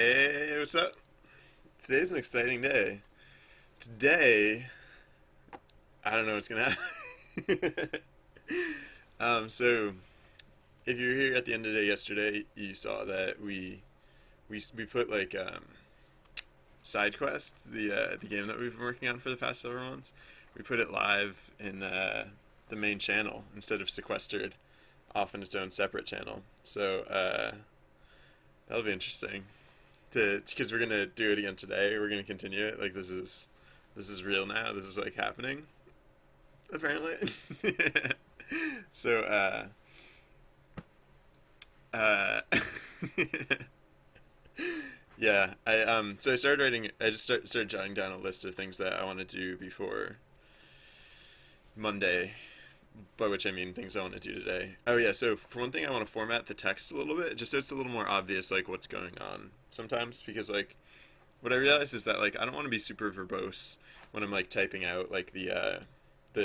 Hey, what's up? Today's an exciting day. Today, I don't know what's gonna happen. So if you were here at the end of the day yesterday, you saw that we put like side quests, the game that we've been working on for the past several months. We put it live in the main channel instead of sequestered off in its own separate channel. So that'll be interesting. To because we're gonna do it again today. We're gonna continue it. Like this is real now. This is like happening apparently. So uh yeah, I started writing. I started jotting down a list of things that I want to do before Monday, by which I mean things I want to do today. Oh yeah, so for one thing, I want to format the text a little bit, just so it's a little more obvious, like what's going on sometimes. Because like what I realized is that like I don't want to be super verbose when I'm like typing out like the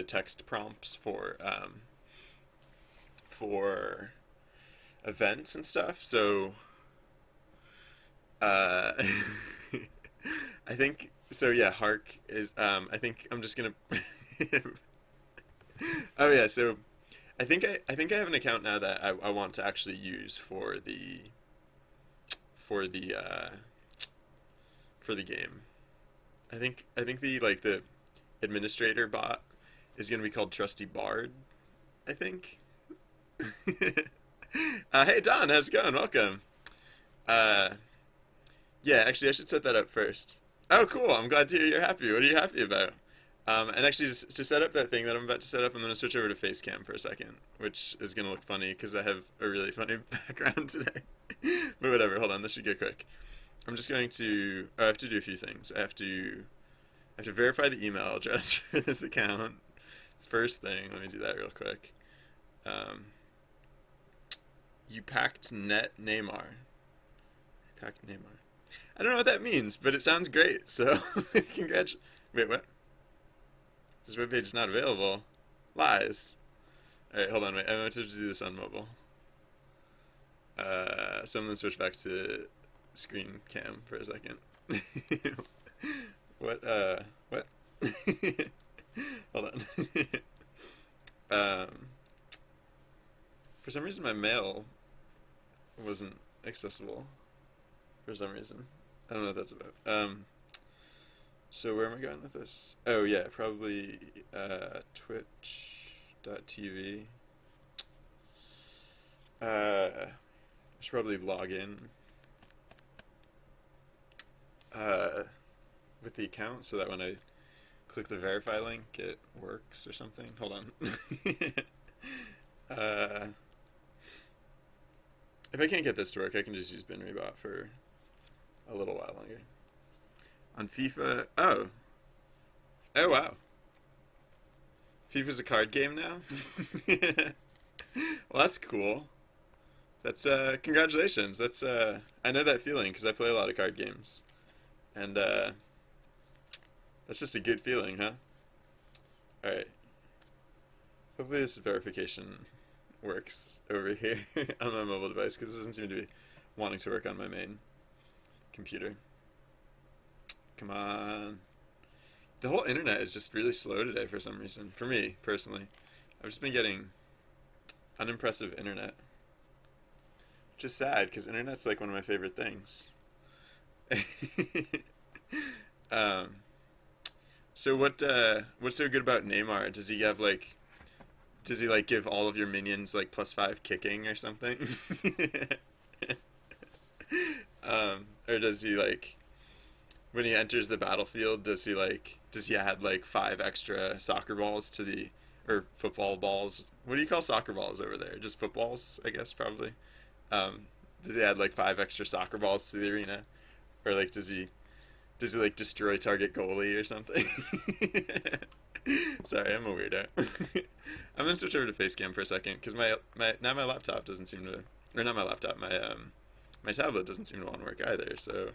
text prompts for events and stuff. So uh, I think so. Yeah, Hark is. I think I'm just gonna. Oh yeah, so I think I have an account now that I want to actually use for the for the game. I think the administrator bot is gonna be called Trusty Bard. I think. Hey Don, how's it going? Welcome. Uh, yeah, actually, I should set that up first. Oh, cool! I'm glad to hear you're happy. What are you happy about? And actually, just to set up that thing that I'm about to set up, I'm going to switch over to Facecam for a second, which is going to look funny because I have a really funny background today. But whatever, hold on, this should go quick. I'm just going to. I have to do a few things. I have to verify the email address for this account. First thing, let me do that real quick. Um, you packed net Neymar. Packed Neymar. I don't know what that means, but it sounds great. So, congrats. Wait, what? This webpage is not available. Lies. All right, hold on. Wait, I'm going to have to do this on mobile. So I'm going to switch back to screen cam for a second. What? What? Hold on. um, for some reason, my mail wasn't accessible. For some reason, I don't know what that's about. So where am I going with this? Oh yeah, probably twitch.tv. I should probably log in uh, with the account so that when I click the verify link, it works or something. Hold on. uh, if I can't get this to work, I can just use BinRebot for a little while longer. On FIFA, oh wow, FIFA's a card game now. Well, that's cool. That's congratulations. That's I know that feeling because I play a lot of card games, and that's just a good feeling, huh? All right. Hopefully this verification works over here on my mobile device because it doesn't seem to be wanting to work on my main computer. Come on. The whole internet is just really slow today for some reason. For me, personally. I've just been getting unimpressive internet. Which is sad, because internet's like one of my favorite things. um, so what's so good about Neymar? Does he like give all of your minions like +5 kicking or something? Or does he like when he enters the battlefield, does he add like 5 extra soccer balls to the or football balls? What do you call soccer balls over there? Just footballs, I guess probably. Um, does he add like 5 extra soccer balls to the arena, or like does he like destroy target goalie or something? Sorry, I'm a weirdo. I'm gonna switch over to Facecam for a second because my laptop doesn't seem to, or not my laptop, my tablet doesn't seem to want to work either. So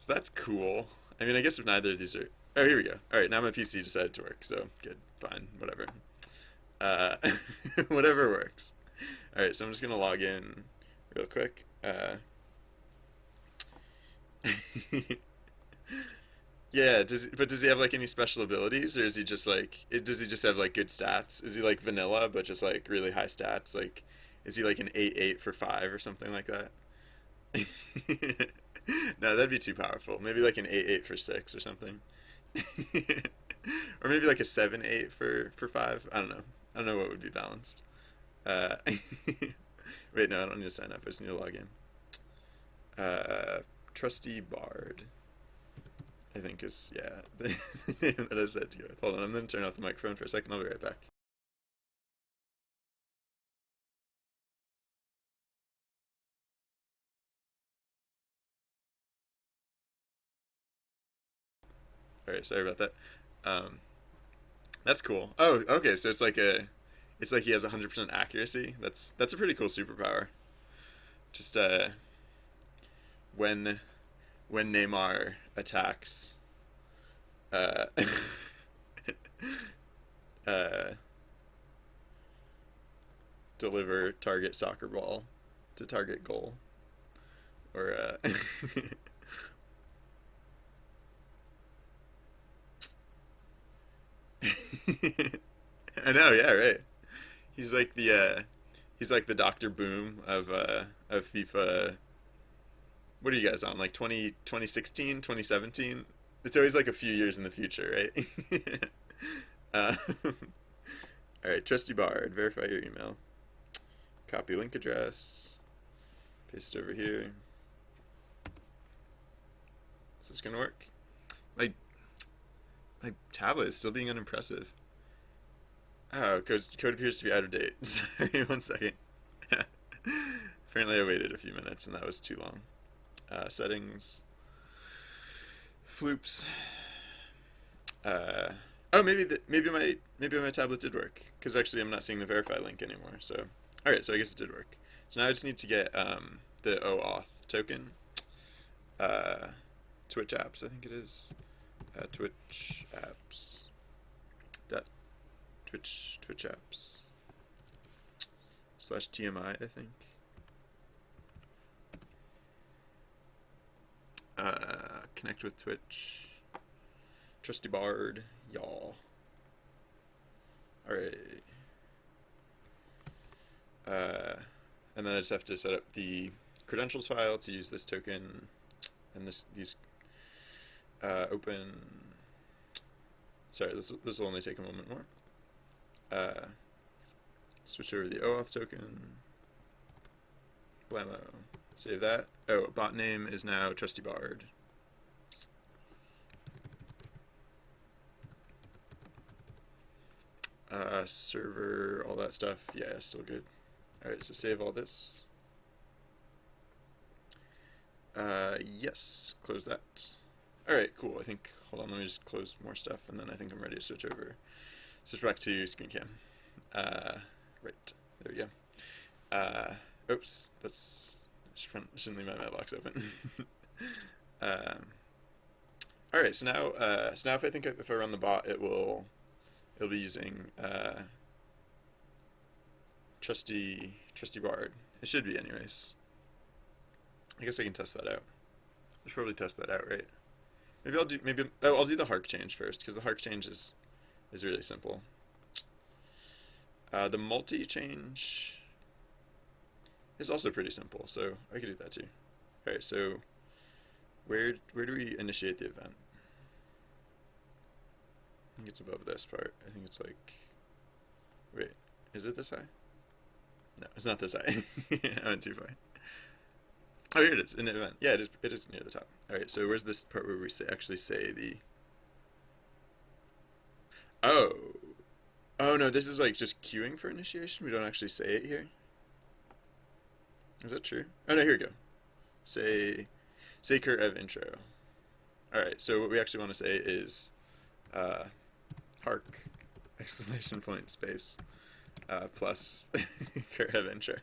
that's cool. I mean, I guess if neither of these are. Oh, here we go. All right, now my PC decided to work. So good, fine, whatever. Uh, whatever works. All right, so I'm just gonna log in real quick. Yeah, does he have like any special abilities, or is he just like does he just have like good stats? Is he like vanilla but just like really high stats? Like is he like an 8/8 for 5 or something like that? No, that'd be too powerful. Maybe like an 8/8 for 6 or something. Or maybe like a 7/8 for 5. I don't know. I don't know what would be balanced. Uh, Wait, no, I don't need to sign up. I just need to log in. Uh, Trusty Bard, I think is, yeah, the name that I said to go with. Hold on, I'm going to turn off the microphone for a second. I'll be right back. All right, sorry about that. Um, that's cool. Oh, okay, so it's like he has 100% accuracy. That's a pretty cool superpower. Just when when Neymar attacks, uh, uh, deliver target soccer ball to target goal, or I know, yeah, right. He's like he's like the Doctor Boom of FIFA. What are you guys on? Like 2016, 2017? It's always like a few years in the future, right? uh, all right, Trusty Bard, verify your email. Copy link address. Paste it over here. Is this gonna work? My my tablet is still being unimpressive. Oh, code appears to be out of date. Sorry, one second. Apparently, I waited a few minutes and that was too long. Settings, floops. Uh, oh, maybe my tablet did work because actually I'm not seeing the verify link anymore. So, all right, so I guess it did work. So now I just need to get the OAuth token. Uh, Twitch apps, I think it is. Twitch apps. Dot Twitch apps slash TMI, I think. Connect with Twitch. Trusty Bard, y'all. All right. And then I just have to set up the credentials file to use this token, and these open. Sorry, this will only take a moment more. Switch over the OAuth token. Blammo. Save that. Oh, bot name is now Trusty Bard. Server, all that stuff. Yeah, still good. All right, so save all this. Yes, close that. All right, cool. I think, hold on, let me just close more stuff, and then I think I'm ready to switch back to screen cam. Right, there we go. Oops, shouldn't leave my mailbox open. All right, so now if I think if I run the bot, it'll be using Trusty Bard. It should be anyways. I guess I can test that out. I should probably test that out, right? I'll do the hark change first because the hark change is really simple. The multi change is also pretty simple, so I could do that too. All right, so where do we initiate the event? I think it's above this part. I think it's like, wait, is it this high? No, it's not this high. I went too far. Oh, here it is, in the event. Yeah, it is near the top. All right, so where's this part where we actually say the... Oh. Oh, no, this is like just queuing for initiation? We don't actually say it here? Is that true? Oh, no, here we go. Say cur ev intro. All right, so what we actually want to say is hark exclamation point space plus cur ev intro.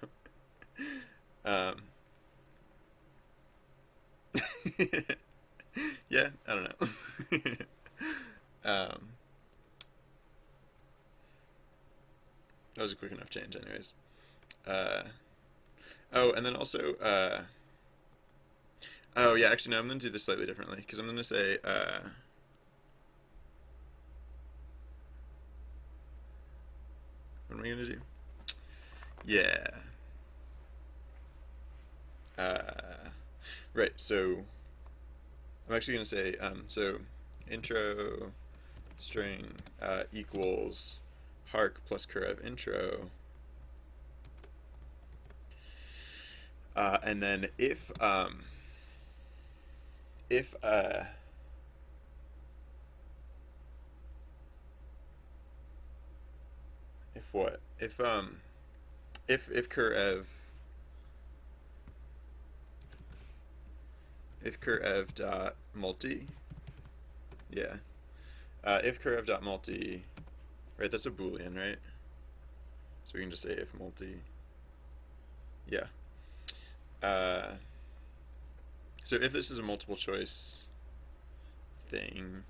Yeah, I don't know. That was a quick enough change, anyways. Oh, and then also, Oh yeah, actually no, I'm gonna do this slightly differently because I'm gonna say what am I gonna do? Yeah. Uh, right. So I'm actually gonna say so intro string equals hark plus cur of intro, and then if if what if cur ev dot multi, yeah, if cur ev dot multi, right, that's a boolean, right, so we can just say if multi, yeah. uh, so if this is a multiple choice thing,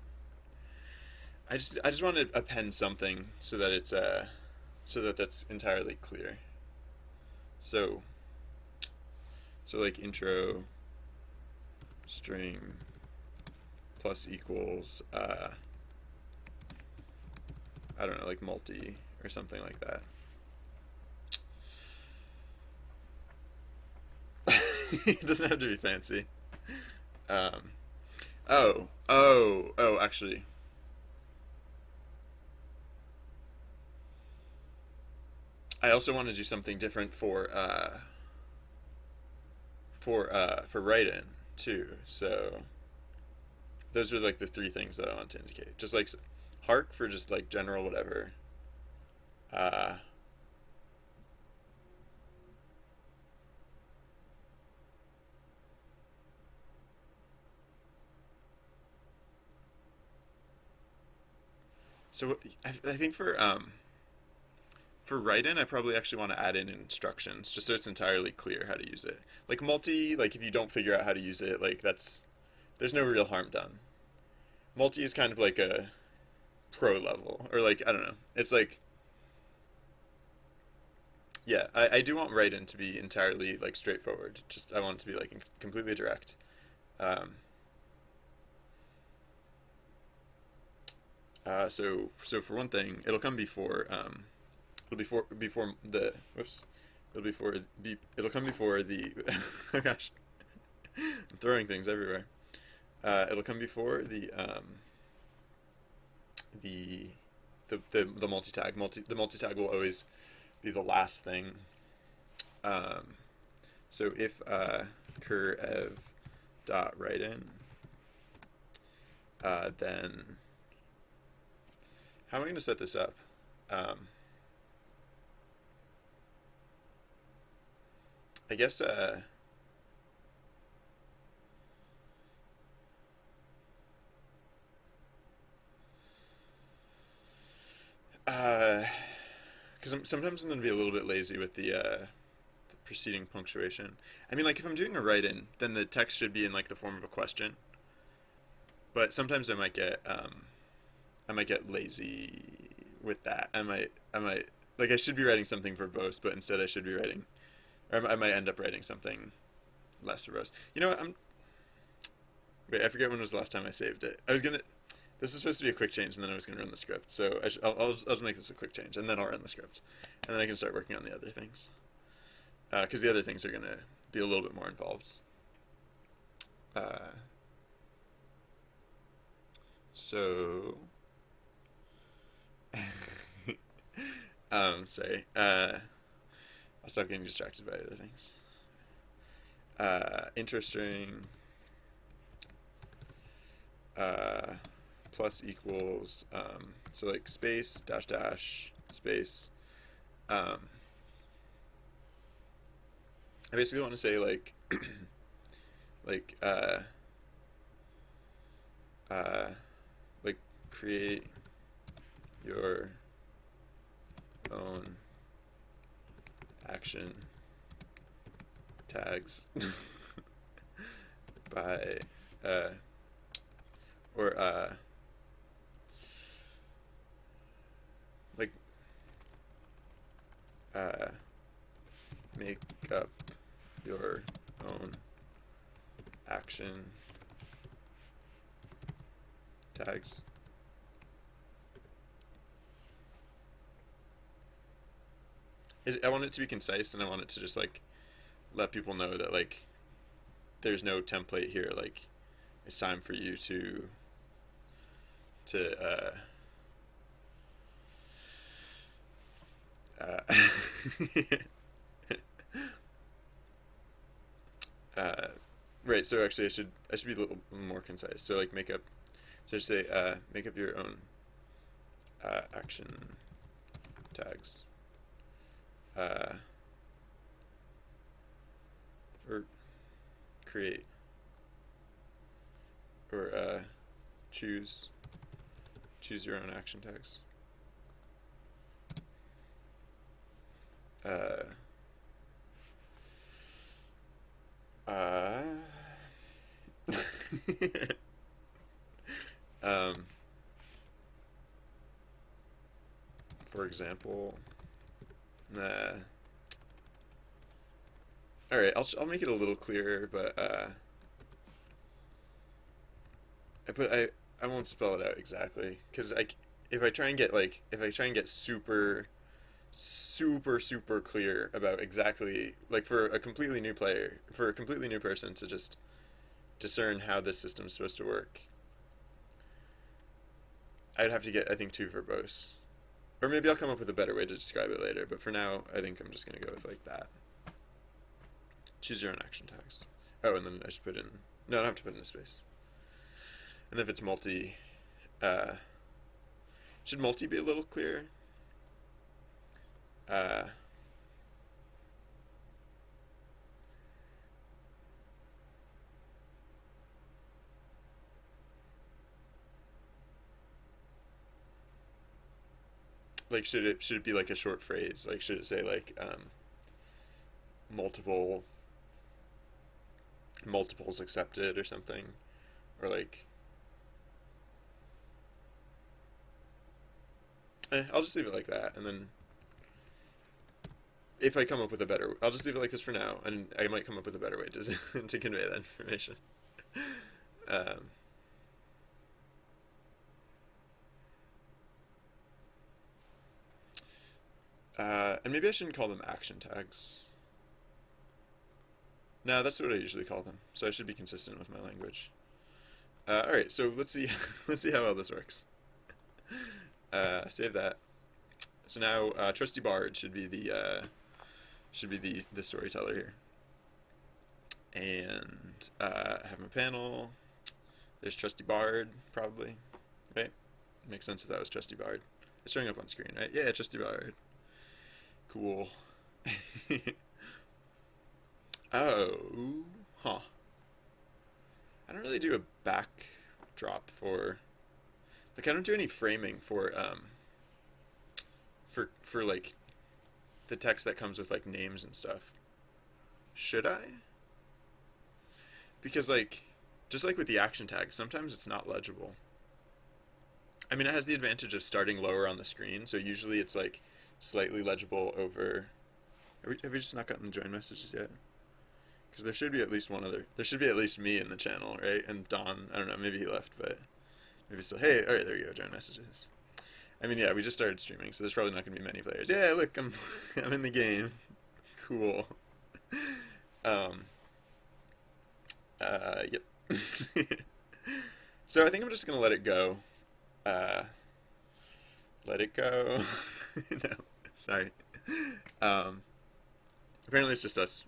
I just want to append something so that it's so that that's entirely clear. So like intro string plus equals I don't know, like multi or something like that. It doesn't have to be fancy. Um, actually, I also want to do something different for write-in too. So those are like the three things that I want to indicate. Just like hark for just like general whatever. Uh, so I think for write-in, I probably actually want to add in instructions just so it's entirely clear how to use it. Like multi, like if you don't figure out how to use it, like there's no real harm done. Multi is kind of like a pro level, or like I don't know. It's like yeah, I do want write-in to be entirely like straightforward. Just I want it to be like completely direct. Um, so for one thing, it'll come before before the whoops. It'll come before the oh gosh, I'm throwing things everywhere. It'll come before the the multi tag. The multi tag will always be the last thing. Um, so if cur ev dot write in, then how am I going to set this up? Um, I guess because sometimes I'm going to be a little bit lazy with the preceding punctuation. I mean, like if I'm doing a write-in, then the text should be in like the form of a question. But sometimes I might get lazy with that. I might like I should be writing something verbose, but instead I should be writing, or I might end up writing something less verbose. You know what? Wait. I forget when was the last time I saved it. I was gonna. This is supposed to be a quick change, and then I was gonna run the script. So I'll just make this a quick change, and then I'll run the script, and then I can start working on the other things. Because the other things are gonna be a little bit more involved. Uh, so sorry. I'll stop getting distracted by other things. Intro string uh, plus equals so like space dash dash space. Um, I basically want to say like uh, like create your own action tags by or like uh, make up your own action tags. I want it to be concise, and I want it to just like let people know that like there's no template here. Like it's time for you to uh, uh, right. So actually, I should be a little more concise. So like just say make up your own action tags. Or create or choose your own action tags. Uh, uh, um, for example, all right, I'll make it a little clearer, but I won't spell it out exactly because if I try and get super clear about exactly like for a completely new player, for a completely new person to just discern how this system is supposed to work, I'd have to get, I think, too verbose. Or maybe I'll come up with a better way to describe it later, but for now I think I'm just gonna go with like that. Choose your own action tags. Oh, and then I should put in, no, I don't have to put in a space. And if it's multi, should multi be a little clearer? Like should it be like a short phrase? Like should it say like multiples accepted or something? Or like I'll just leave it like that, and then if I come up with a better, I'll just leave it like this for now, and I might come up with a better way to to convey that information. Um, and maybe I shouldn't call them action tags. No, that's what I usually call them, so I should be consistent with my language. All right, so let's see let's see how well this works. Save that. So now Trusty Bard should be the storyteller here, and I have my panel. There's Trusty Bard, probably, right? Makes sense if that was Trusty Bard. It's showing up on screen, right? Yeah, Trusty Bard. Cool. Oh, huh. I don't really do a backdrop for, like, I don't do any framing for like the text that comes with like names and stuff. Should I? Because like, just like with the action tag, sometimes it's not legible. I mean, it has the advantage of starting lower on the screen, so usually it's like slightly legible over. Have we just not gotten the join messages yet? Because there should be at least one other. There should be at least me in the channel, right? And Don, I don't know, maybe he left, but maybe still. Hey, all right, there you go, join messages. I mean, yeah, we just started streaming, so there's probably not going to be many players. Yeah, look, I'm in the game. Cool. Yep. So I think I'm just going to let it go. Let it go. No, sorry. Apparently it's just us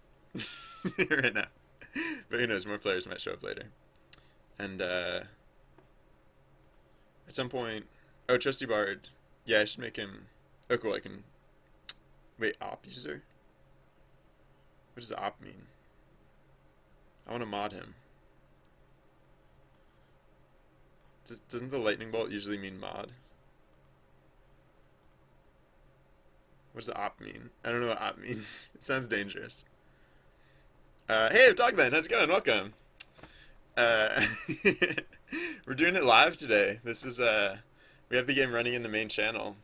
right now. But who knows, more players might show up later. And at some point, oh, Trusty Bard. Yeah, I should make him. Oh, cool. I can. Wait, op user? What does op mean? I want to mod him. Doesn't the lightning bolt usually mean mod? What does op mean? I don't know what op means. It sounds dangerous. Hey, Dogman, how's it going? Welcome. We're doing it live today. This is we have the game running in the main channel,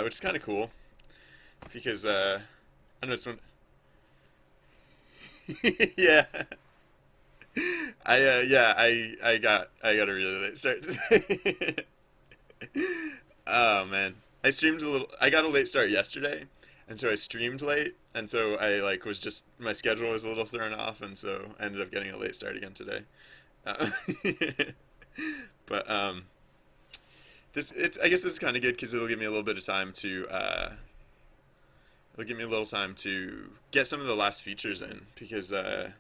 which is kind of cool because I don't know, it's one. Yeah. I got a really late start today. Oh man, I streamed a little. I got a late start yesterday, and so I streamed late, and so I like was just my schedule was a little thrown off, and so I ended up getting a late start again today. Uh, but this it's I guess this is kind of good because it'll give me a little bit of time to it'll give me a little time to get some of the last features in because I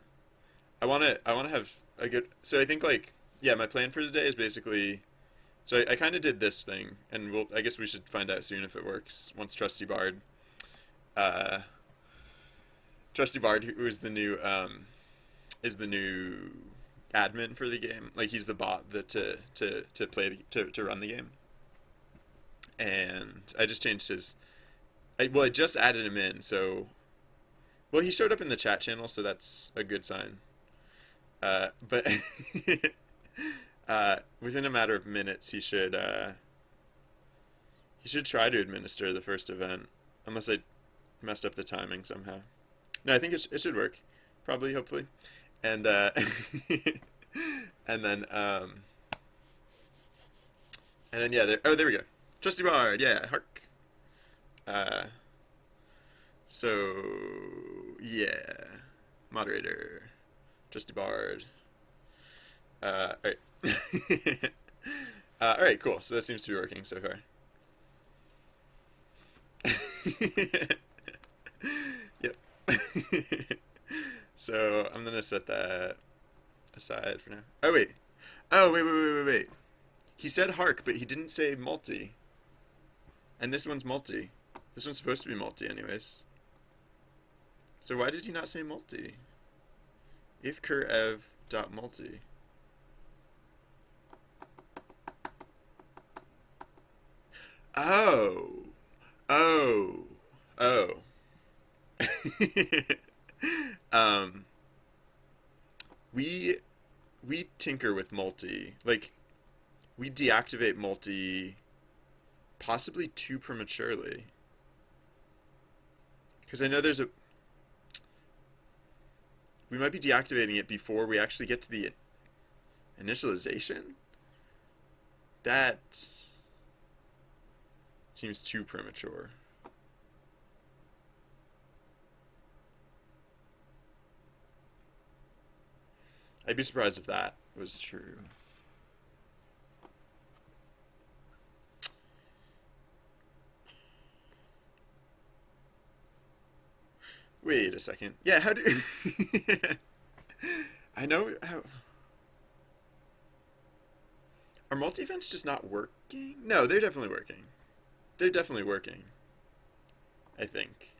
want to have a good. So I think like yeah, my plan for today is basically. So I kind of did this thing, and I guess we should find out soon if it works once uh, Trusty Bard, who is the new admin for the game. Like he's the bot that to play to run the game, and I just changed his. I just added him in, so well he showed up in the chat channel, so that's a good sign. But within a matter of minutes, he should try to administer the first event, unless I messed up the timing somehow. No, I think it should work, probably, hopefully, and and then yeah, there we go, Trusty Bard, yeah, hark. Uh, so yeah, moderator, Trusty Bard. All right. All right, cool. So that seems to be working so far. Yep. So I'm gonna set that aside for now. Oh wait. Oh wait. He said hark, but he didn't say multi. And this one's multi. This one's supposed to be multi, anyways. So why did he not say multi? If cur ev dot multi. Oh. Oh. Oh. um we we tinker with multi. Like we deactivate multi possibly too prematurely. Because I know there's a we might be deactivating it before we actually get to the initialization. That seems too premature. I'd be surprised if that was true. Wait a second. Yeah, how do I know how are multi events just not working? No, they're definitely working. They're definitely working. I think.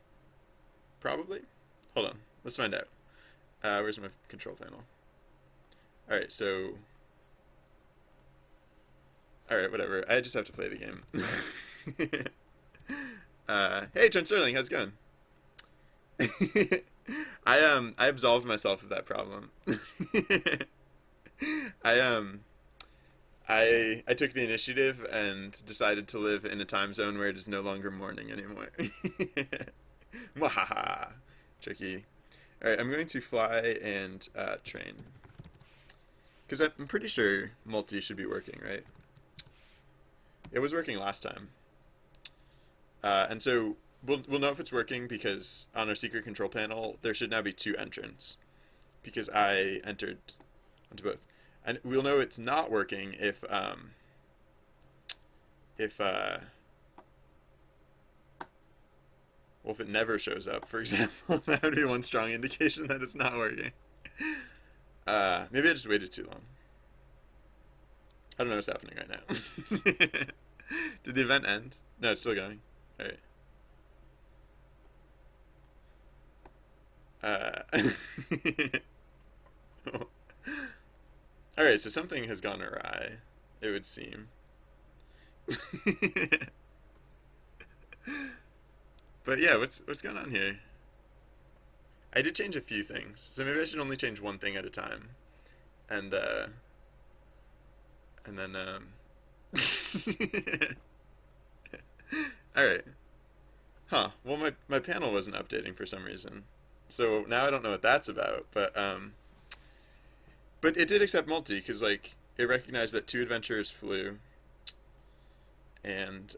Probably. Hold on. Let's find out. Where's my control panel? All right, so. All right, whatever. I just have to play the game. Hey, Trent Sterling, how's it going? I absolved myself of that problem. I I took the initiative and decided to live in a time zone where it is no longer morning anymore. Wahaha. Tricky. All right, I'm going to fly and train because I'm pretty sure multi should be working, right? It was working last time, and so we'll know if it's working because on our secret control panel there should now be two entrants because I entered onto both. And we'll know it's not working if well, if it never shows up, for example. That would be one strong indication that it's not working. Maybe I just waited too long. I don't know what's happening right now. Did the event end? No, it's still going. All right. All right, so something has gone awry, it would seem. But yeah, what's going on here? I did change a few things, so maybe I should only change one thing at a time, and then all right, huh? Well, my panel wasn't updating for some reason, so now I don't know what that's about. But But it did accept multi because like it recognized that two adventurers flew and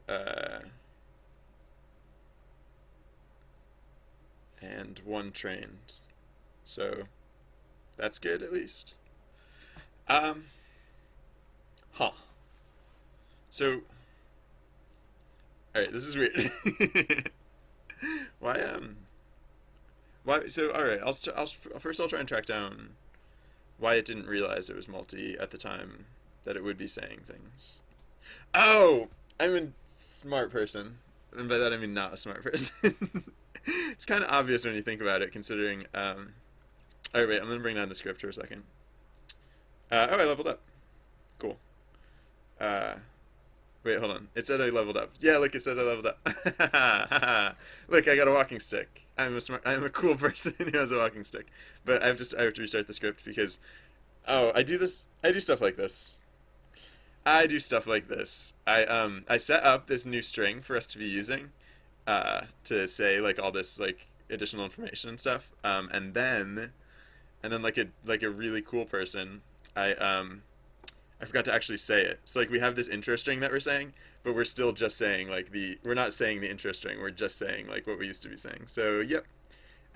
and one trained. So that's good at least. Um, huh. So, all right, this is weird. Why why? So, all right, first I'll try and track down why it didn't realize it was multi at the time that it would be saying things. Oh, I'm a smart person, and by that I mean not a smart person. It's kind of obvious when you think about it, considering. All right, wait, I'm gonna bring down the script for a second. Oh, I leveled up. Cool. Uh, Wait, hold on. It said I leveled up. Yeah, look, it said I leveled up. Look, I got a walking stick. I'm a cool person who has a walking stick. But I have to restart the script because oh, I do stuff like this. I do stuff like this. I set up this new string for us to be using to say like all this like additional information and stuff. And then like a really cool person, I forgot to actually say it. So like we have this intro string that we're saying, but we're still just saying like we're not saying the intro string. We're just saying like what we used to be saying. So yep.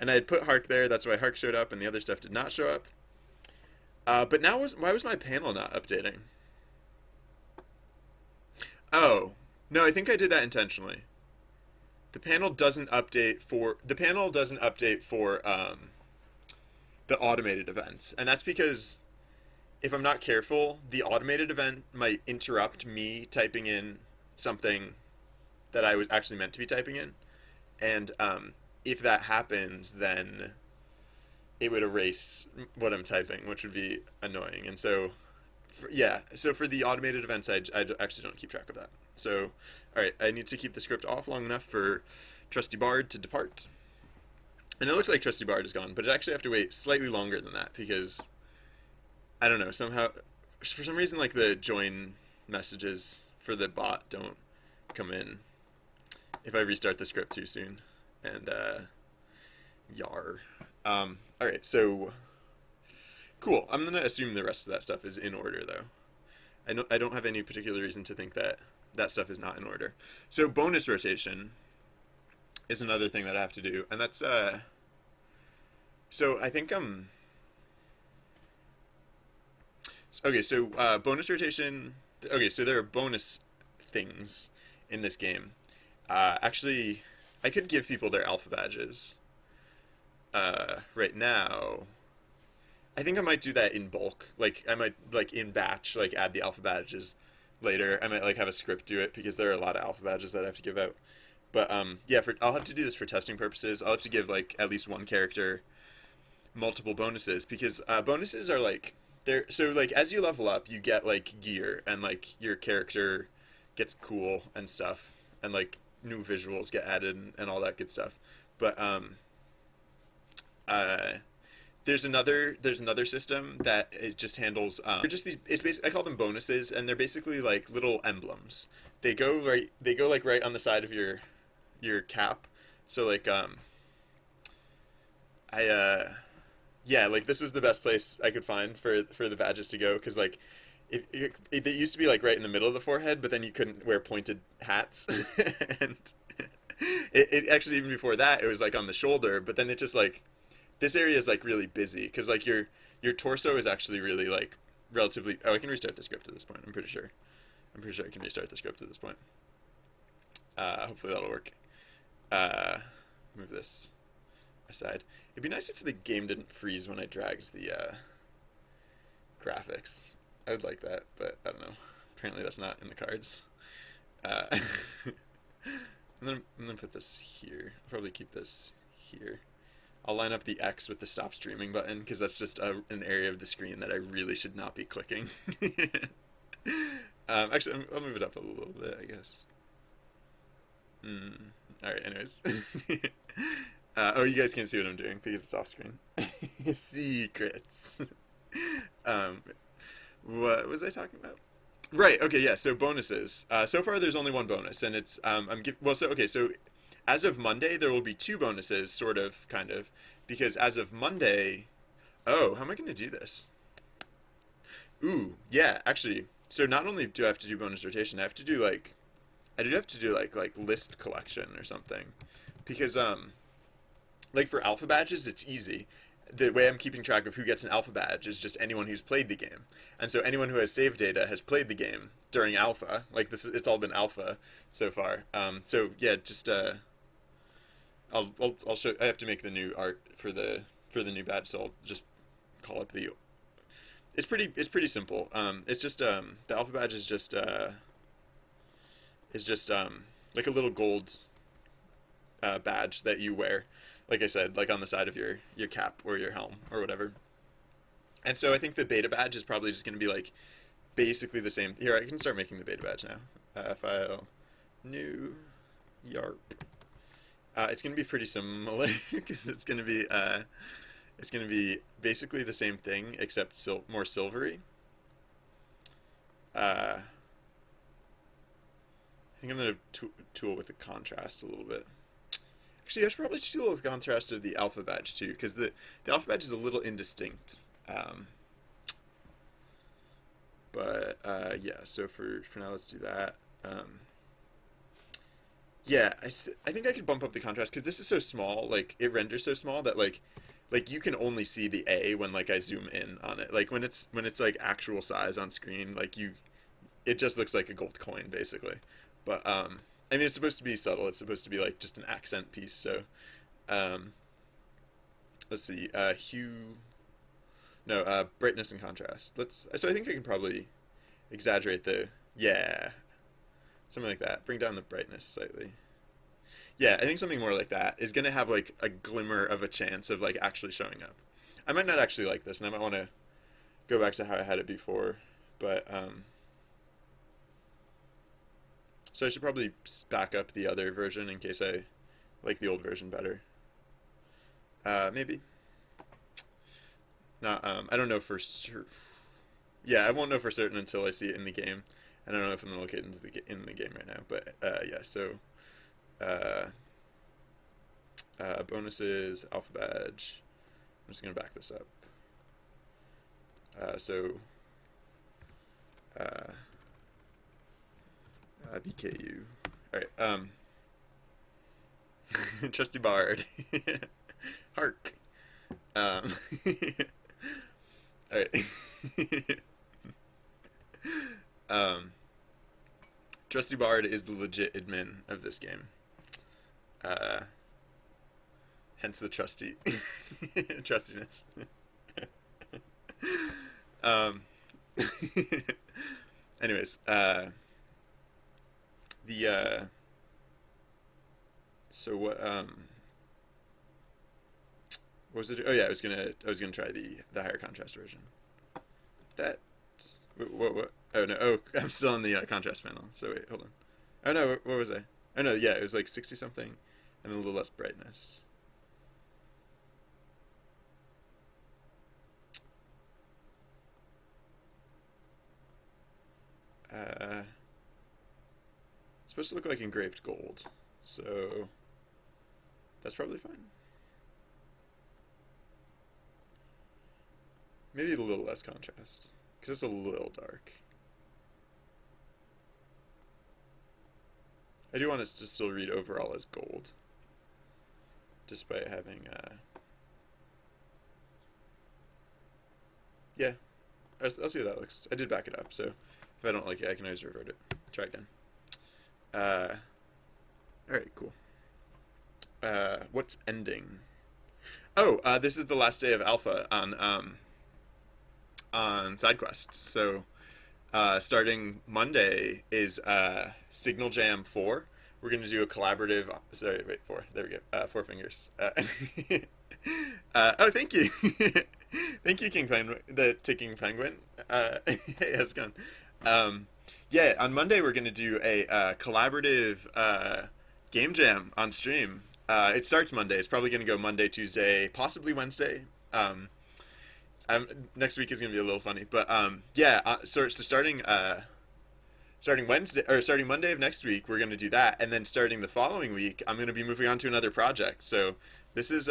And I had put Hark there. That's why Hark showed up, and the other stuff did not show up. But why was my panel not updating? Oh no, I think I did that intentionally. The panel doesn't update for the automated events, and that's because if I'm not careful, the automated event might interrupt me typing in something that I was actually meant to be typing in. And if that happens, then it would erase what I'm typing, which would be annoying. And so, so for the automated events, I actually don't keep track of that. So, all right, I need to keep the script off long enough for Trusty Bard to depart. And it looks like Trusty Bard is gone, but I actually have to wait slightly longer than that because I don't know, somehow, for some reason, like the join messages for the bot don't come in if I restart the script too soon. And, yar. Alright, so, cool. I'm gonna assume the rest of that stuff is in order, though. I don't have any particular reason to think that that stuff is not in order. So, bonus rotation is another thing that I have to do, and that's, so I think, okay, so bonus rotation. Okay, so there are bonus things in this game. Actually, I could give people their alpha badges. Right now, I think I might do that in bulk. Like I might like in batch, like add the alpha badges later. I might like have a script do it because there are a lot of alpha badges that I have to give out. But yeah, I'll have to do this for testing purposes. I'll have to give like at least one character multiple bonuses because bonuses are like there. So like as you level up, you get like gear and like your character gets cool and stuff, and like new visuals get added and all that good stuff. But uh, there's another system that it just handles. They're just these. It's basically I call them bonuses, and they're basically like little emblems. They go right. They go like right on the side of your cap. So like I yeah, like this was the best place I could find for the badges to go because like it used to be like right in the middle of the forehead, but then you couldn't wear pointed hats, and it actually even before that it was like on the shoulder, but then it just like this area is like really busy because like your torso is actually really like relatively. Oh, I can restart the script at this point. I'm pretty sure. I'm pretty sure I can restart the script at this point. Hopefully that'll work. Move this aside. It'd be nice if the game didn't freeze when I dragged the graphics. I would like that, but I don't know. Apparently that's not in the cards. I'm gonna put this here. I'll probably keep this here. I'll line up the X with the stop streaming button because that's just an area of the screen that I really should not be clicking. Actually, I'll move it up a little bit, I guess. Alright, anyways. Oh, you guys can't see what I'm doing because it's off screen. Secrets. What was I talking about? Right, okay, yeah, so bonuses. So far there's only one bonus, and it's, so as of Monday, there will be two bonuses, sort of, kind of, because as of Monday, oh, how am I going to do this? Ooh, yeah, actually. So not only do I have to do bonus rotation, I do have to do like list collection or something. Because like for alpha badges, it's easy. The way I'm keeping track of who gets an alpha badge is just anyone who's played the game. And so anyone who has save data has played the game during alpha. Like this it's all been alpha so far. So yeah, just I'll show. I have to make the new art for the new badge, so I'll just call up the. It's pretty simple. It's just the alpha badge is just like a little gold badge that you wear, like I said, like on the side of your cap or your helm or whatever. And so I think the beta badge is probably just going to be like basically the same. Here, I can start making the beta badge now. File, new, yarp. It's going to be pretty similar because it's going to be basically the same thing except more silvery. I think I'm going to tool with the contrast a little bit. Actually, I should probably tool with the contrast of the alpha badge too, because the alpha badge is a little indistinct. But yeah, so for now, let's do that. Yeah, I think I could bump up the contrast because this is so small. Like it renders so small that like you can only see the A when like I zoom in on it. Like when it's like actual size on screen, like it just looks like a gold coin basically. But I mean it's supposed to be subtle. It's supposed to be like just an accent piece. So um, let's see, hue. No, brightness and contrast. So I think I can probably exaggerate yeah, something like that. Bring down the brightness slightly. Yeah, I think something more like that is gonna have like a glimmer of a chance of like actually showing up. I might not actually like this, and I might want to go back to how I had it before, but so I should probably back up the other version in case I like the old version better. Maybe. Not. I don't know for sure. Yeah, I won't know for certain until I see it in the game. I don't know if I'm gonna look it in the game right now, but yeah. So uh, bonuses, alpha badge. I'm just gonna back this up. So uh, BKU. All right. Trusty Bard. Hark. All right. um, Trusty Bard is the legit admin of this game. Uh, hence the trusty trustiness. um, anyways, the so what was it? Oh yeah, I was gonna try the higher contrast version. That what? Oh no! Oh, I'm still on the contrast panel. So wait, hold on. Oh no, what was I? Oh no, yeah, it was like 60 something, and a little less brightness. It's supposed to look like engraved gold, so that's probably fine. Maybe a little less contrast, because it's a little dark. I do want it to still read overall as gold, despite having, yeah, I'll see how that looks. I did back it up, so if I don't like it, I can always revert it. Try again. Alright, cool. What's ending? Oh, this is the last day of alpha on side quests. So starting Monday is Signal Jam 4. We're going to do a collaborative. Sorry, wait, 4. There we go. 4 fingers. Oh, thank you. Thank you, King Penguin, the ticking penguin. Hey, how's it going? Yeah, on Monday we're going to do a collaborative game jam on stream. It starts Monday. It's probably going to go Monday, Tuesday, possibly Wednesday. Next week is going to be a little funny, but yeah. So starting Wednesday or starting Monday of next week, we're going to do that, and then starting the following week, I'm going to be moving on to another project. So this is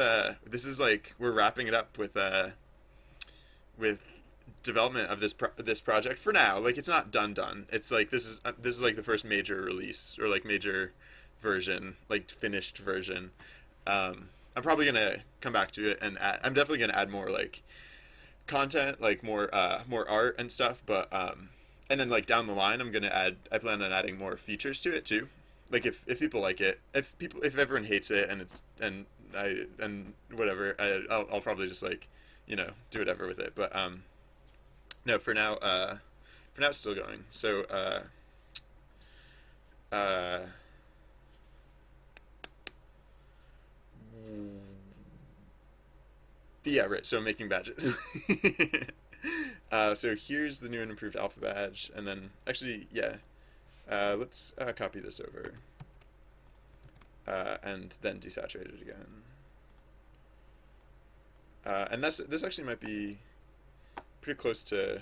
like we're wrapping it up with development of this project for now. Like it's not done. It's like this is like the first major release or like major version, like finished version. I'm probably gonna come back to it and add. I'm definitely gonna add more like content, like more art and stuff. But and then like down the line, I'm gonna add. I plan on adding more features to it too. Like if people like it, if everyone hates it and it's and whatever, I'll probably just like do whatever with it. But no, for now it's still going. So uh, but yeah, right. So I'm making badges. So here's the new and improved alpha badge, and then actually, yeah, let's copy this over, and then desaturate it again. And this actually might be pretty close to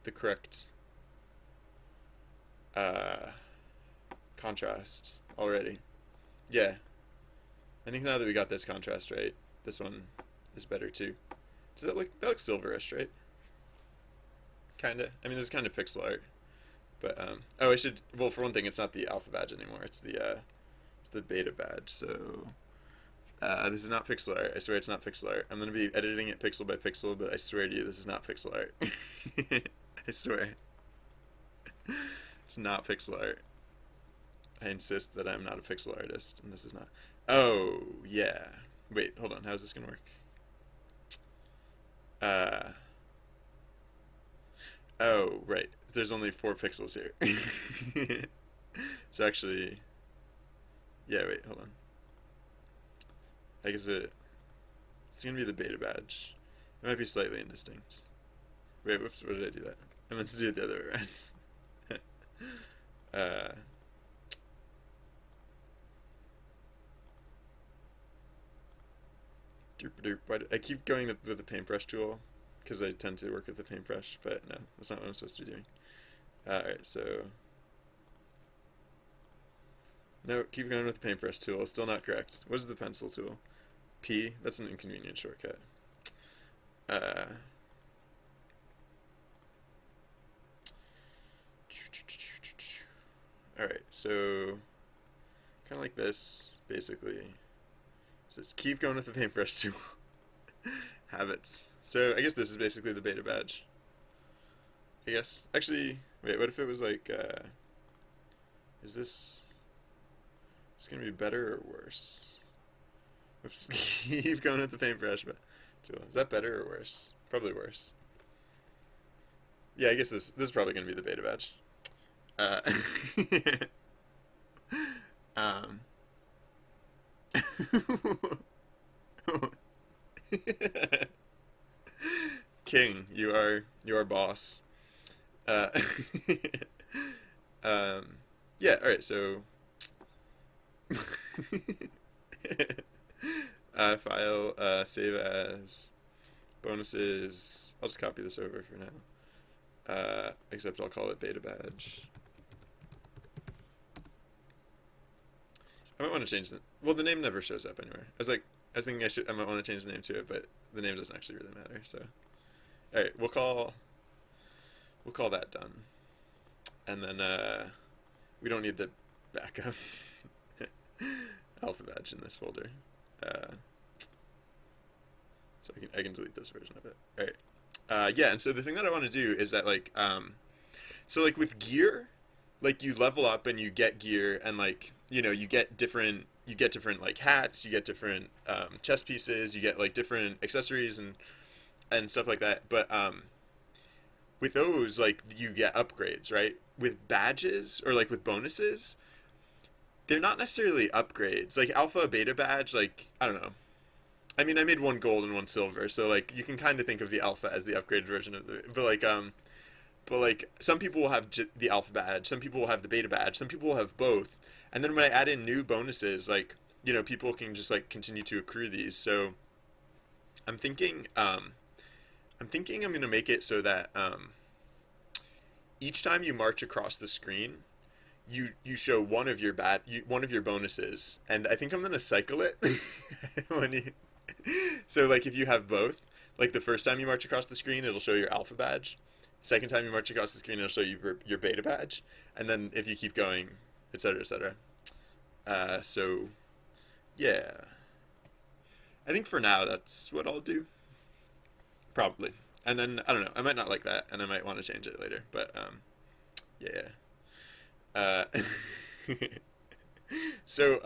the correct contrast already. Yeah, I think now that we got this contrast right, this one is better too. Does that looks silverish, right? Kinda. I mean, this is kind of pixel art, but oh, I should. Well, for one thing, it's not the alpha badge anymore. It's the beta badge. So this is not pixel art. I swear it's not pixel art. I'm gonna be editing it pixel by pixel, but I swear to you, this is not pixel art. I swear, it's not pixel art. I insist that I'm not a pixel artist, and this is not. Oh yeah. Wait, hold on. How's this gonna work? Uh. Oh right. There's only 4 pixels here. So actually, yeah. Wait, hold on. I guess it's gonna be the beta badge. It might be slightly indistinct. Wait, whoops. What did I do that? I meant to do it the other way around. uh. I keep going with the paintbrush tool because I tend to work with the paintbrush, but no, that's not what I'm supposed to be doing. Alright, so no, keep going with the paintbrush tool. Still not correct. What is the pencil tool? P. That's an inconvenient shortcut. Uh, Alright, so kind of like this, basically. So keep going with the paintbrush tool. Habits. So I guess this is basically the beta badge. I guess. Actually, wait, what if it was like, is this gonna be better or worse? Oops. Keep going with the paintbrush tool. Is that better or worse? Probably worse. Yeah, I guess this is probably gonna be the beta badge. Uh, um. King, you are boss. Uh, yeah. All right. So, file save as bonuses. I'll just copy this over for now. Except I'll call it beta badge. I might want to change the. Well, the name never shows up anywhere. I was thinking I might want to change the name to it, but the name doesn't actually really matter. So, all right, we'll call that done, and then we don't need the backup alpha badge in this folder, so I can delete this version of it. All right, yeah, and so the thing that I want to do is that so like with gear, like you level up and you get gear and like you get different like hats, you get different chest pieces, you get like different accessories and stuff like that. But with those, like you get upgrades, right? With badges or like with bonuses, they're not necessarily upgrades. Like alpha, beta badge, like I don't know. I mean, I made one gold and one silver, so like you can kind of think of the alpha as the upgraded version of the. But like some people will have the alpha badge, some people will have the beta badge, some people will have both. And then when I add in new bonuses, like people can just like continue to accrue these. So I'm thinking I'm gonna make it so that each time you march across the screen, you show one of your bonuses, and I think I'm gonna cycle it when you. So like if you have both, Like the first time you march across the screen, it'll show your alpha badge. Second time you march across the screen, it'll show you your beta badge. And then if you keep going, etc., etc. So yeah, I think for now that's what I'll do. Probably. And then I don't know. I might not like that, and I might want to change it later. But yeah. Uh, so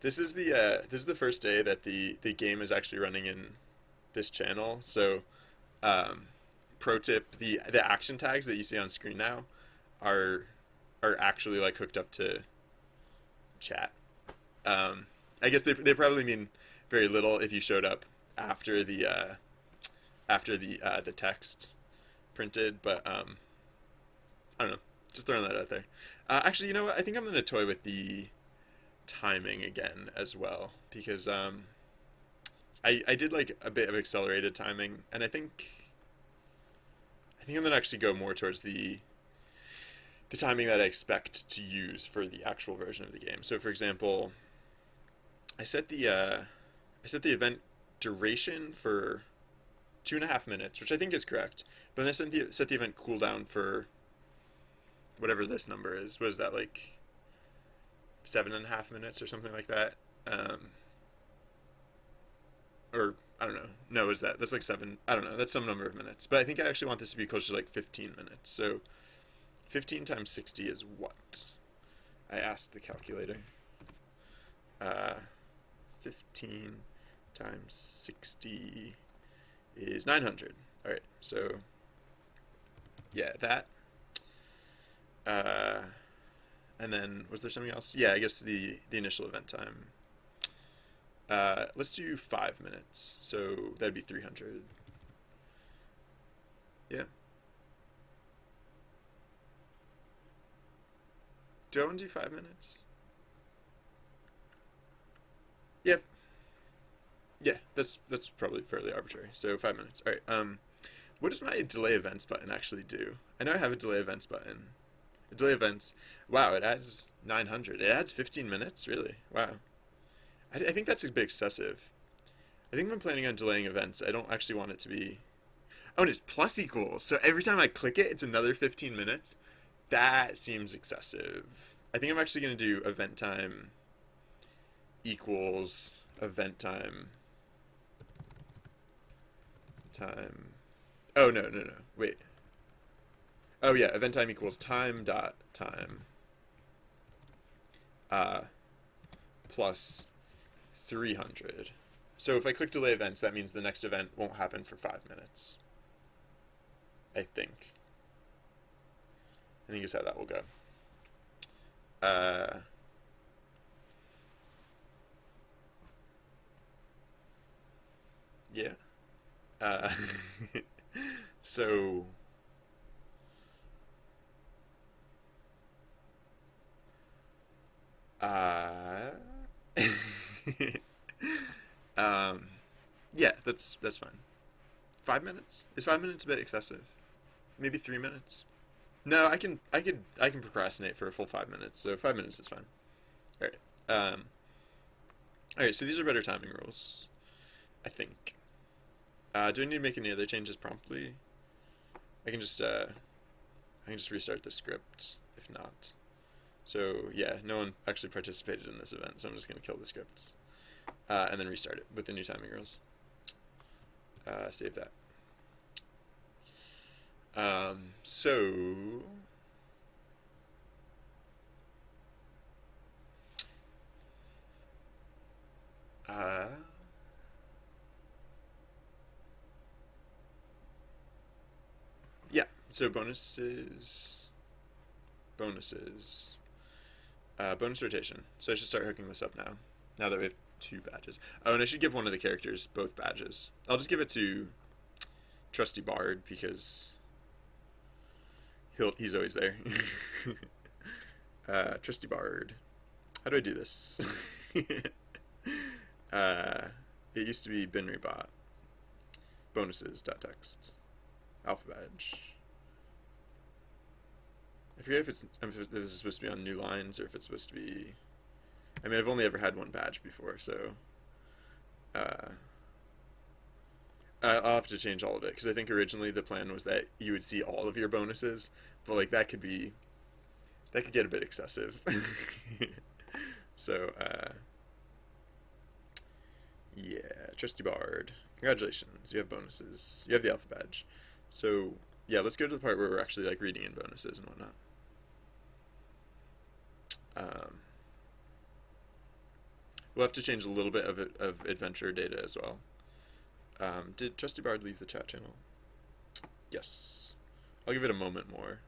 this is the first day that the game is actually running in this channel. So pro tip: the action tags that you see on screen now are actually like hooked up to chat. I guess they probably mean very little if you showed up after the text printed, but I don't know. Just throwing that out there. Actually, you know what? I think I'm gonna toy with the timing again as well because I did like a bit of accelerated timing, and I think I'm gonna actually go more towards the timing that I expect to use for the actual version of the game. So, for example, I set the event duration for 2.5 minutes, which I think is correct. But then I set the event cooldown for whatever this number is. What is that, like 7.5 minutes or something like that? Or I don't know. No, is that's like seven? I don't know. That's some number of minutes. But I think I actually want this to be closer to like 15 minutes. So 15 times 60 is what? I asked the calculator. 15 times 60 is 900. All right, so yeah, that. And then was there something else? Yeah, I guess the initial event time. Let's do 5 minutes. So that'd be 300. Yeah. Do I want to do 5 minutes? Yeah. Yeah, that's probably fairly arbitrary. So 5 minutes. All right. What does my delay events button actually do? I know I have a delay events button. Delay events. Wow, it adds 900. It adds 15 minutes? Really? Wow. I think that's a bit excessive. I think if I'm planning on delaying events, I don't actually want it to be... Oh, and it's plus equals. So every time I click it, it's another 15 minutes. That seems excessive. I think I'm actually going to do event time equals event time. Oh, no. Wait. Oh, yeah. Event time equals time dot time plus 300. So if I click delay events, that means the next event won't happen for 5 minutes. I think is how that will go. Yeah. So yeah, that's fine. 5 minutes? Is 5 minutes a bit excessive? Maybe 3 minutes? No, I can procrastinate for a full 5 minutes, so 5 minutes is fine. Alright. Alright, so these are better timing rules, I think. Do I need to make any other changes promptly? I can just restart the script if not. So yeah, no one actually participated in this event, so I'm just gonna kill the scripts. And then restart it with the new timing rules. Save that. So yeah, so bonuses, bonus rotation. So I should start hooking this up now that we have 2 badges. Oh, and I should give one of the characters both badges. I'll just give it to Trusty Bard because he's always there. Trusty Bard. How do I do this? It used to be binrybot. Bonuses.text. Alpha badge. I forget if this is supposed to be on new lines or if it's supposed to be... I mean, I've only ever had one badge before, so... I'll have to change all of it because I think originally the plan was that you would see all of your bonuses, but like that could get a bit excessive. So yeah, trusty bard. Congratulations, you have bonuses. You have the alpha badge. So yeah, let's go to the part where we're actually like reading in bonuses and whatnot. Um, we'll have to change a little bit of adventure data as well. Did Trusty Bard leave the chat channel? Yes. I'll give it a moment more.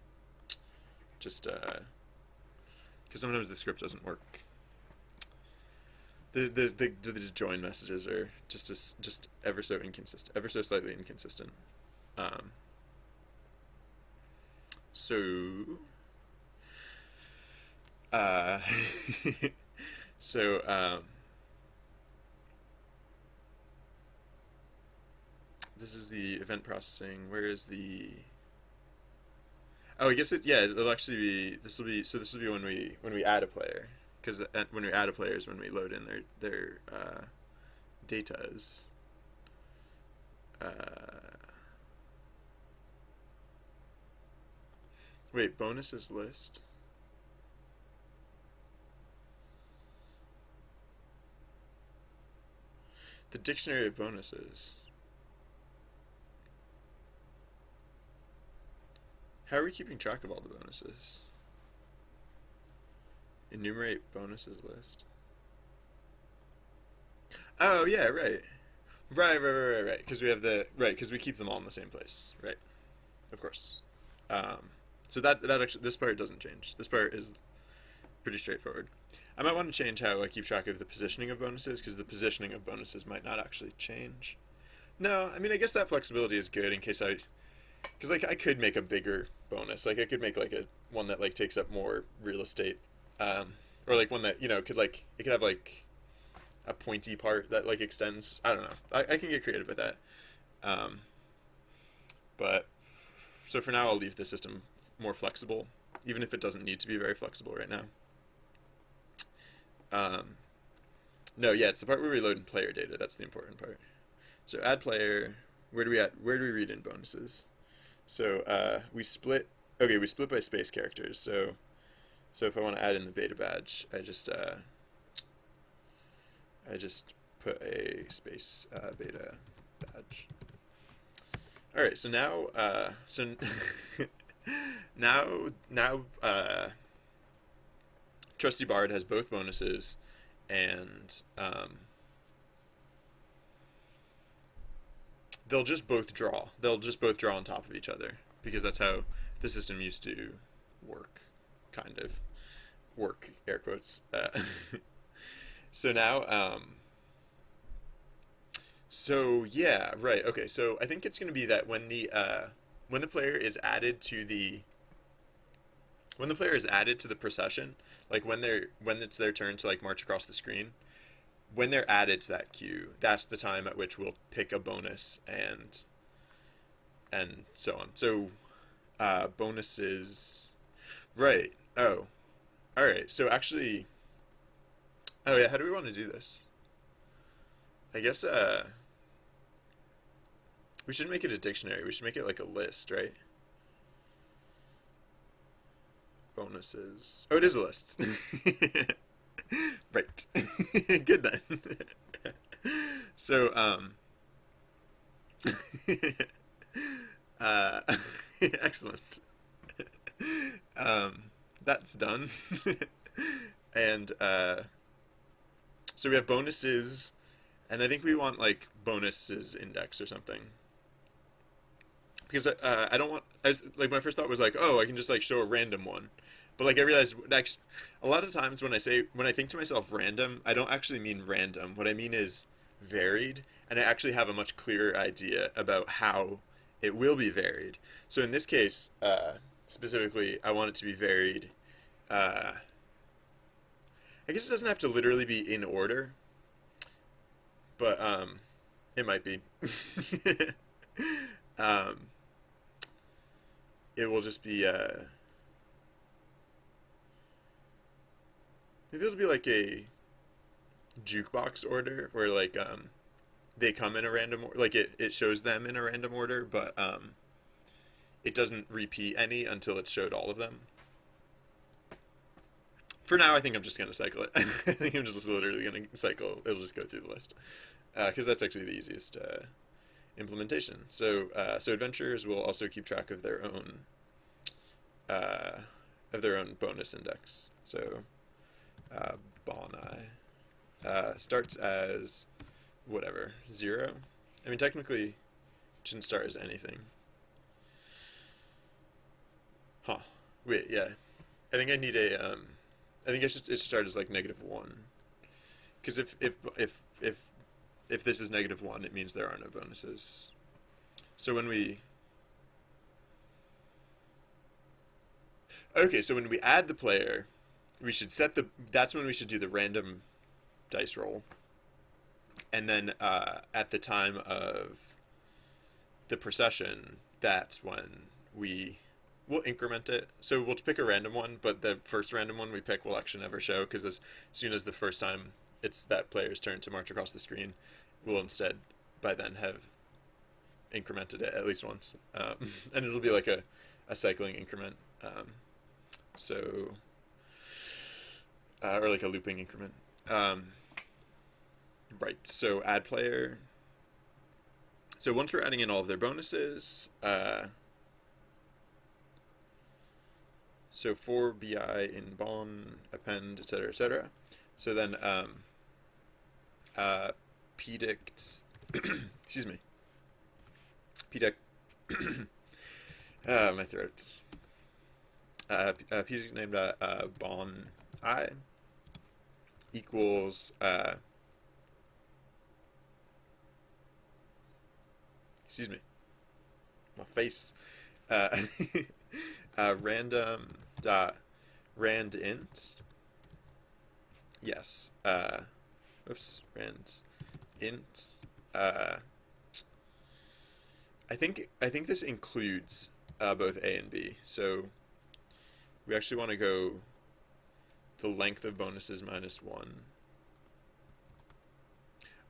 Just because sometimes the script doesn't work. The join messages are just ever so inconsistent, ever so slightly inconsistent. Um, so uh, so this is the event processing. Where is the? Oh, I guess it. Yeah, it'll actually be. This will be. So this will be when we add a player, because when we add a player is when we load in their datas. Uh, wait, bonuses list. The dictionary of bonuses. How are we keeping track of all the bonuses? Enumerate bonuses list. Oh yeah, right. Right. Because we have the right. Because we keep them all in the same place. Right. Of course. Um, so that actually this part doesn't change. This part is pretty straightforward. I might want to change how I keep track of the positioning of bonuses because the positioning of bonuses might not actually change. No, I mean I guess that flexibility is good in case because like I could make a bigger bonus. Like I could make like a one that like takes up more real estate, or like one that could like it could have like a pointy part that like extends. I don't know. I can get creative with that. Um, but so for now, I'll leave the system more flexible, even if it doesn't need to be very flexible right now. Um, no, yeah, it's the part where we load in player data. That's the important part. So add player. Where do we read in bonuses? So we split. Okay, we split by space characters. So if I want to add in the beta badge, I just put a space beta badge. All right. So now now Trusty Bard has both bonuses, and they'll just both draw. They'll just both draw on top of each other because that's how the system used to work, kind of work air quotes. So now, so yeah, right. Okay, so I think it's going to be that when the player is added to the procession, like when it's their turn to like march across the screen, when they're added to that queue, that's the time at which we'll pick a bonus and so on. So bonuses, right? Oh, all right. So actually, oh yeah, how do we want to do this? I guess we should make it a dictionary. We should make it like a list, right? Bonuses. Oh, it is a list. Right. Good then. So, uh, excellent. Um, that's done. And so we have bonuses, and I think we want like bonuses index or something. Because I don't want. Like my first thought was like, oh, I can just like show a random one, but like I realized actually, a lot of times when I think to myself random, I don't actually mean random. What I mean is varied, and I actually have a much clearer idea about how it will be varied. So in this case, specifically, I want it to be varied. Uh, I guess it doesn't have to literally be in order, but it might be. um, it will just be maybe it'll be like a jukebox order where like they come in a random like it shows them in a random order, but it doesn't repeat any until it's showed all of them. For now, I think I'm just gonna cycle it. I think I'm just literally gonna cycle. It'll just go through the list because that's actually the easiest implementation. So adventurers will also keep track uh, of their own bonus index. So Bonai starts as whatever 0. I mean, technically, it shouldn't start as anything. Huh. Wait, yeah. I think I need a. I think it should start as like -1. Because if this is -1, it means there are no bonuses. So when we okay, so when we add the player, we should set the. That's when we should do the random dice roll, and then at the time of the procession, that's when we'll increment it. So we'll pick a random one, but the first random one we pick will actually never show because as soon as the first time it's that player's turn to march across the screen, we'll instead by then have incremented it at least once, and it'll be like a cycling increment. So or like a looping increment. Right. So add player. So once we're adding in all of their bonuses, so for BI in Bon, append, etc., etc. So then pdict, excuse me, pdict, my throat. Pdict named Bon I equals excuse me, my face. Random dot rand int. Yes. Oops. Rand int. I think this includes both A and B. So we actually want to go the length of bonuses -1.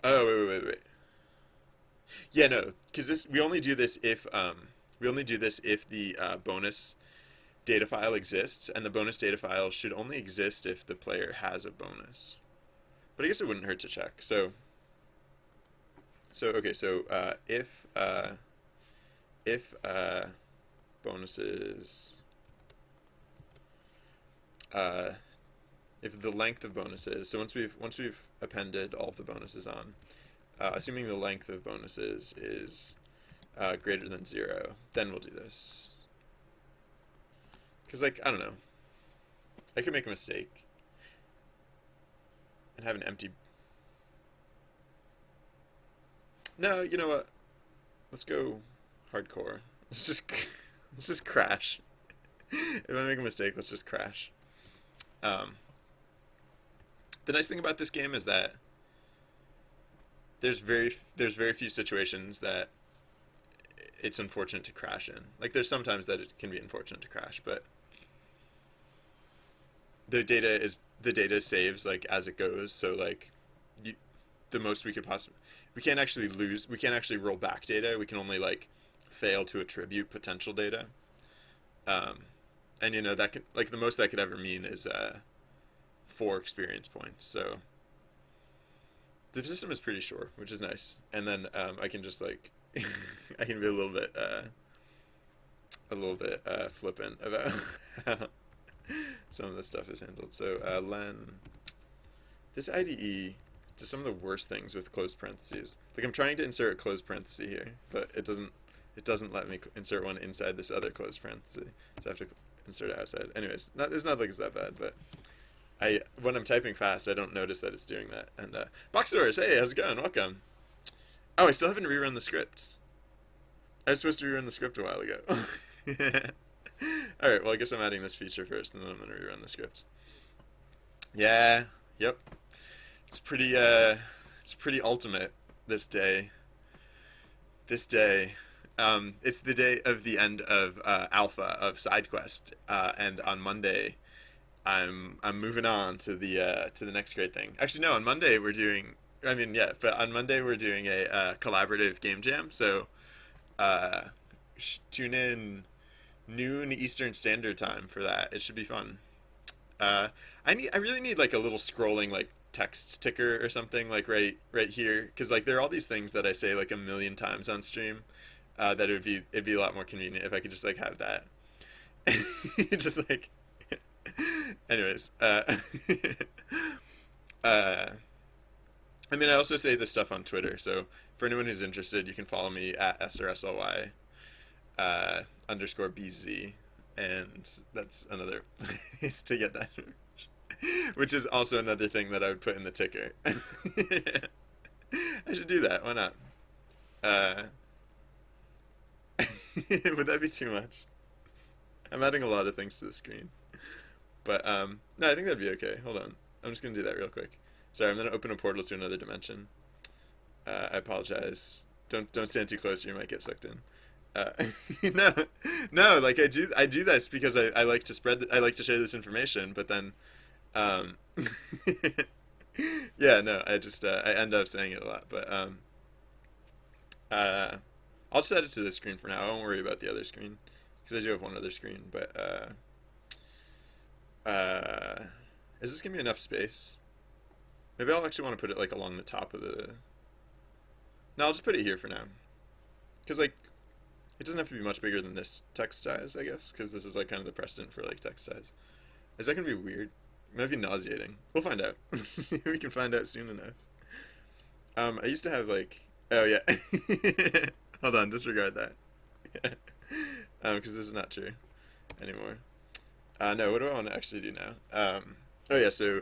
Oh wait. Yeah, no, because we only do this if the bonus data file exists, and the bonus data file should only exist if the player has a bonus. But I guess it wouldn't hurt to check. So okay, so if bonuses if the length of bonuses, so once we've appended all of the bonuses on, assuming the length of bonuses is greater than 0, then we'll do this. Because, like, I don't know. I could make a mistake and have an empty. No, you know what? Let's go hardcore. Let's just crash. If I make a mistake, let's just crash. The nice thing about this game is that there's very few situations that it's unfortunate to crash in. Like, there's sometimes that it can be unfortunate to crash, but the data saves like as it goes. So like the most we could possibly, we can't actually roll back data. We can only like fail to attribute potential data. And that can, like, the most that could ever mean is 4 experience points. So the system is pretty short, which is nice. And then I can just like I can be a little bit flippant about how some of this stuff is handled. So len, this IDE does some of the worst things with closed parentheses. Like, I'm trying to insert a closed parenthesis here, but it doesn't let me insert one inside this other closed parenthesis. So I have to insert it outside. Anyways, it's not like it's that bad, but when I'm typing fast, I don't notice that it's doing that. And Boxers, hey, how's it going? Welcome. Oh, I still haven't rerun the script. I was supposed to rerun the script a while ago. Alright, well, I guess I'm adding this feature first, and then I'm going to rerun the script. Yeah, yep. It's pretty ultimate this day. It's the day of the end of alpha of SideQuest, and on Monday, I'm moving on to the next great thing. Actually, no, on Monday we're doing I mean, yeah, but on Monday we're doing a collaborative game jam. So uh, tune in noon Eastern Standard Time for that. It should be fun. Uh, I really need like a little scrolling like text ticker or something like right here because like there are all these things that I say like a million times on stream. That it'd be a lot more convenient if I could just like have that. Just like, anyways. Uh, I mean, I also say this stuff on Twitter, so for anyone who's interested, you can follow me at srsly underscore bz, and that's another place to get that, which is also another thing that I would put in the ticker. I should do that. Why not? Uh, would that be too much? I'm adding a lot of things to the screen, but no, I think that'd be okay. Hold on, I'm just gonna do that real quick. Sorry, I'm gonna open a portal to another dimension. I apologize. Don't stand too close, or you might get sucked in. Uh, no, no, like I do this because I like to I like to share this information, but then, um, yeah, no, I just I end up saying it a lot, but uh, I'll just add it to this screen for now. I won't worry about the other screen because I do have one other screen, but is this gonna be enough space? Maybe I'll actually want to put it like along the top of the. No, I'll just put it here for now, because like it doesn't have to be much bigger than this text size, I guess, because this is like kind of the precedent for like text size. Is that gonna be weird? It might be nauseating. We'll find out. We can find out soon enough. I used to have like, oh yeah, hold on, disregard that. Because this is not true anymore. No, what do I want to actually do now? Oh yeah, so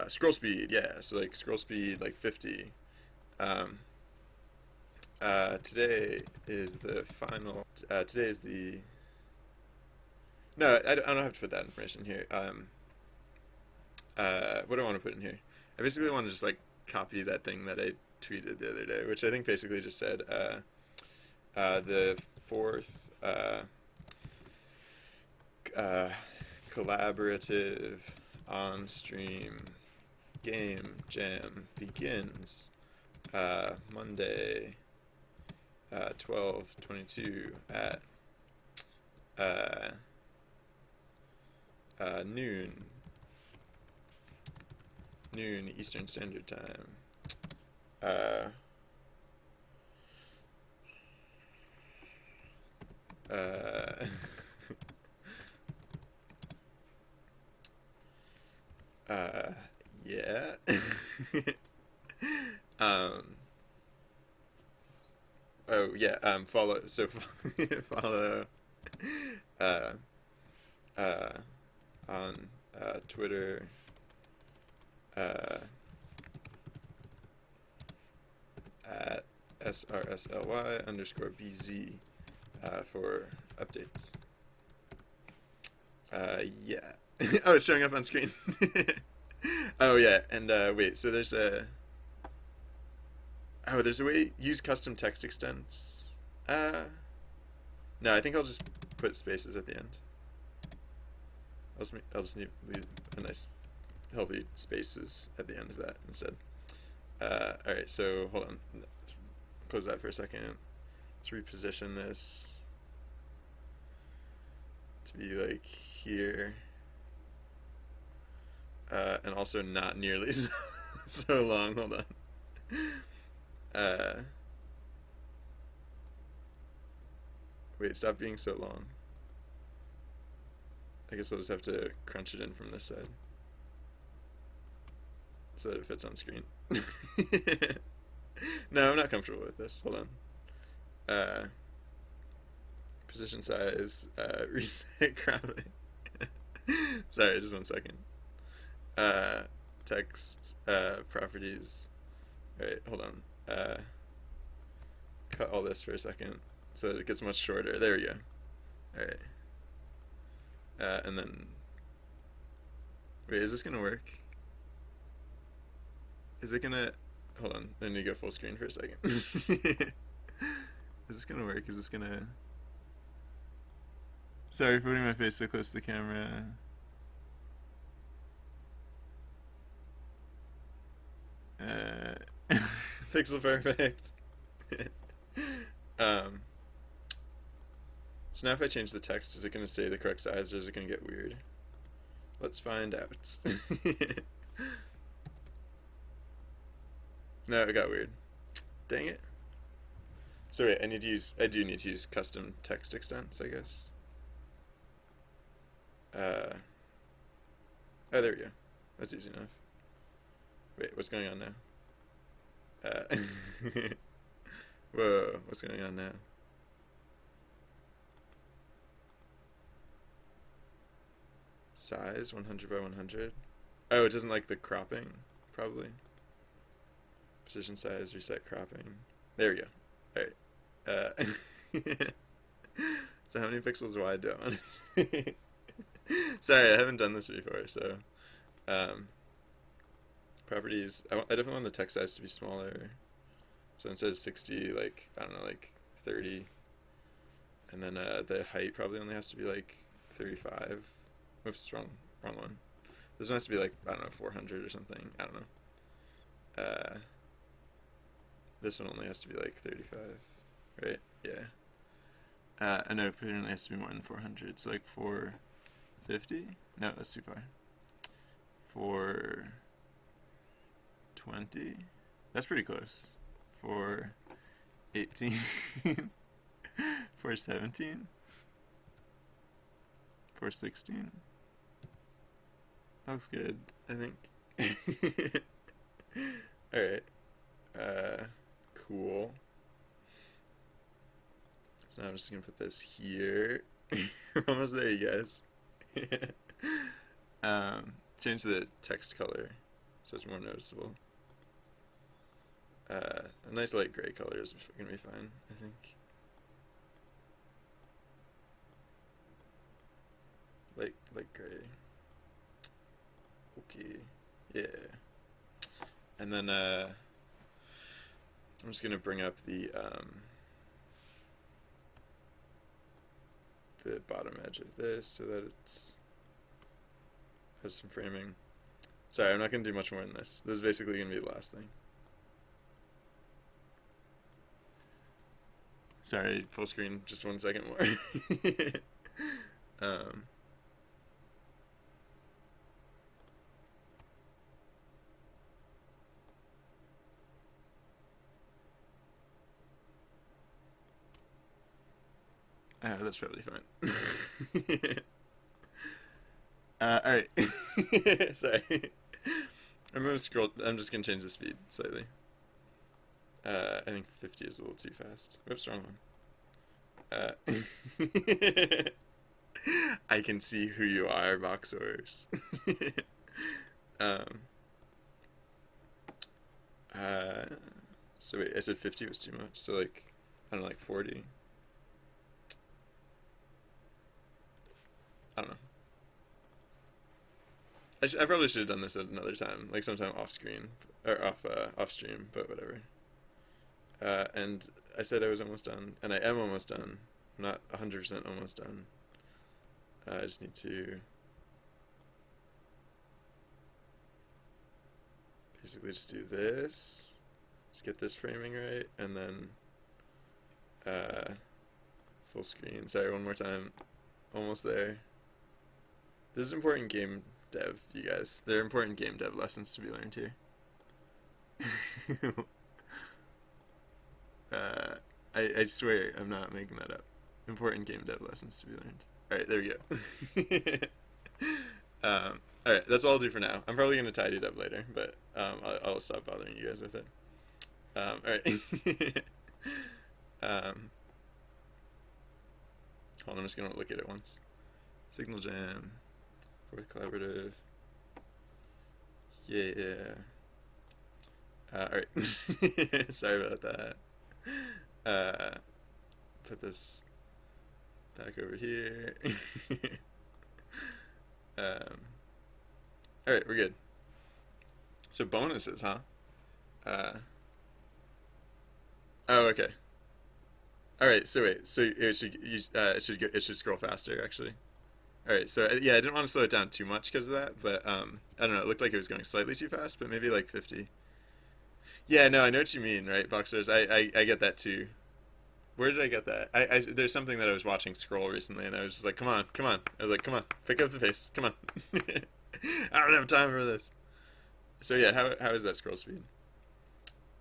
scroll speed, yeah. So like scroll speed like 50. Um, today is the final. Today is the. No, I don't have to put that information here. What do I want to put in here? I basically want to just like copy that thing that I tweeted the other day, which I think basically just said the fourth collaborative on-stream game jam begins Monday 12:22 at noon Eastern Standard Time. Uh, uh, yeah. um, oh yeah. Follow. So follow. Uh, uh, on Twitter. At srsly underscore bz for updates. Yeah. Oh, it's showing up on screen. Oh yeah, and wait. So there's a. Oh, there's a way use custom text extents. No, I think I'll just put spaces at the end. I'll just need a nice, healthy spaces at the end of that instead. All right, so hold on. Close that for a second. Let's reposition this to be like here, and also not nearly so long. Hold on. Wait, stop being so long. I guess I'll just have to crunch it in from this side so that it fits on screen. No, I'm not comfortable with this. Hold on. Position size, reset cropping. Sorry, just 1 second. Text, properties. Alright, hold on. Cut all this for a second so that it gets much shorter. There we go. Alright. And then. Wait, is this gonna work? Is it gonna. Hold on, I need to go full screen for a second. Is this gonna work? Is this gonna. Sorry for putting my face so close to the camera. Uh, pixel perfect. um, so now if I change the text, is it going to say the correct size or is it going to get weird? Let's find out. No, it got weird. Dang it. So wait, I do need to use custom text extents, I guess. Uh, oh, there we go. That's easy enough. Wait, what's going on now? Whoa, what's going on now? Size 100 by 100. Oh, it doesn't like the cropping, probably. Position size, reset cropping. There we go. Alright. So how many pixels wide do I want it? Sorry, I haven't done this before, so properties. I definitely want the text size to be smaller. So instead of 60, like, I don't know, like 30. And then the height probably only has to be like 35. Oops, wrong one. This one has to be like, I don't know, 400 or something. I don't know. This one only has to be like 35, right? Yeah. I know it only has to be more than 400. So like 450? No, that's too far. 420? That's pretty close. 418? 417? 416? That looks good, I think. Alright. Cool. So now I'm just gonna put this here. We're almost there, you guys. Change the text color so it's more noticeable. A nice light gray color is gonna be fine, I think. Light gray. Okay. Yeah. And then I'm just gonna bring up the bottom edge of this so that it's has some framing. Sorry, I'm not gonna do much more than this. This is basically gonna be the last thing. Sorry, full screen, just 1 second more. That's probably fine. Alright. Sorry. I'm just gonna change the speed slightly. I think 50 is a little too fast. Whoops, wrong one. I can see who you are, Boxors. So wait, I said 50 was too much, so like, I don't know, like 40. I don't know. I probably should have done this at another time, like sometime off screen, or off stream, but whatever. And I said I was almost done, and I am almost done. I'm not 100% almost done. I just need to basically just do this, just get this framing right, and then full screen. Sorry, one more time. Almost there. This is important game dev, you guys. There are important game dev lessons to be learned here. I swear I'm not making that up. Important game dev lessons to be learned. Alright, there we go. Alright, that's all I'll do for now. I'm probably going to tidy it up later, but I'll stop bothering you guys with it. Alright. Hold on, I'm just going to look at it once. Signal Jam. Fourth collaborative. Yeah. Alright. Sorry about that. Put this back over here. Alright, we're good. So bonuses, huh? Oh, okay. Alright, so wait, so it should scroll faster, actually. Alright, so yeah, I didn't want to slow it down too much because of that, but I don't know, it looked like it was going slightly too fast, but maybe like 50. Yeah, no, I know what you mean, right? Boxers. I get that too. Where did I get that? There's something that I was watching scroll recently, and I was just like, come on, come on. I was like, come on, pick up the pace, come on. I don't have time for this. So yeah, how is that scroll speed?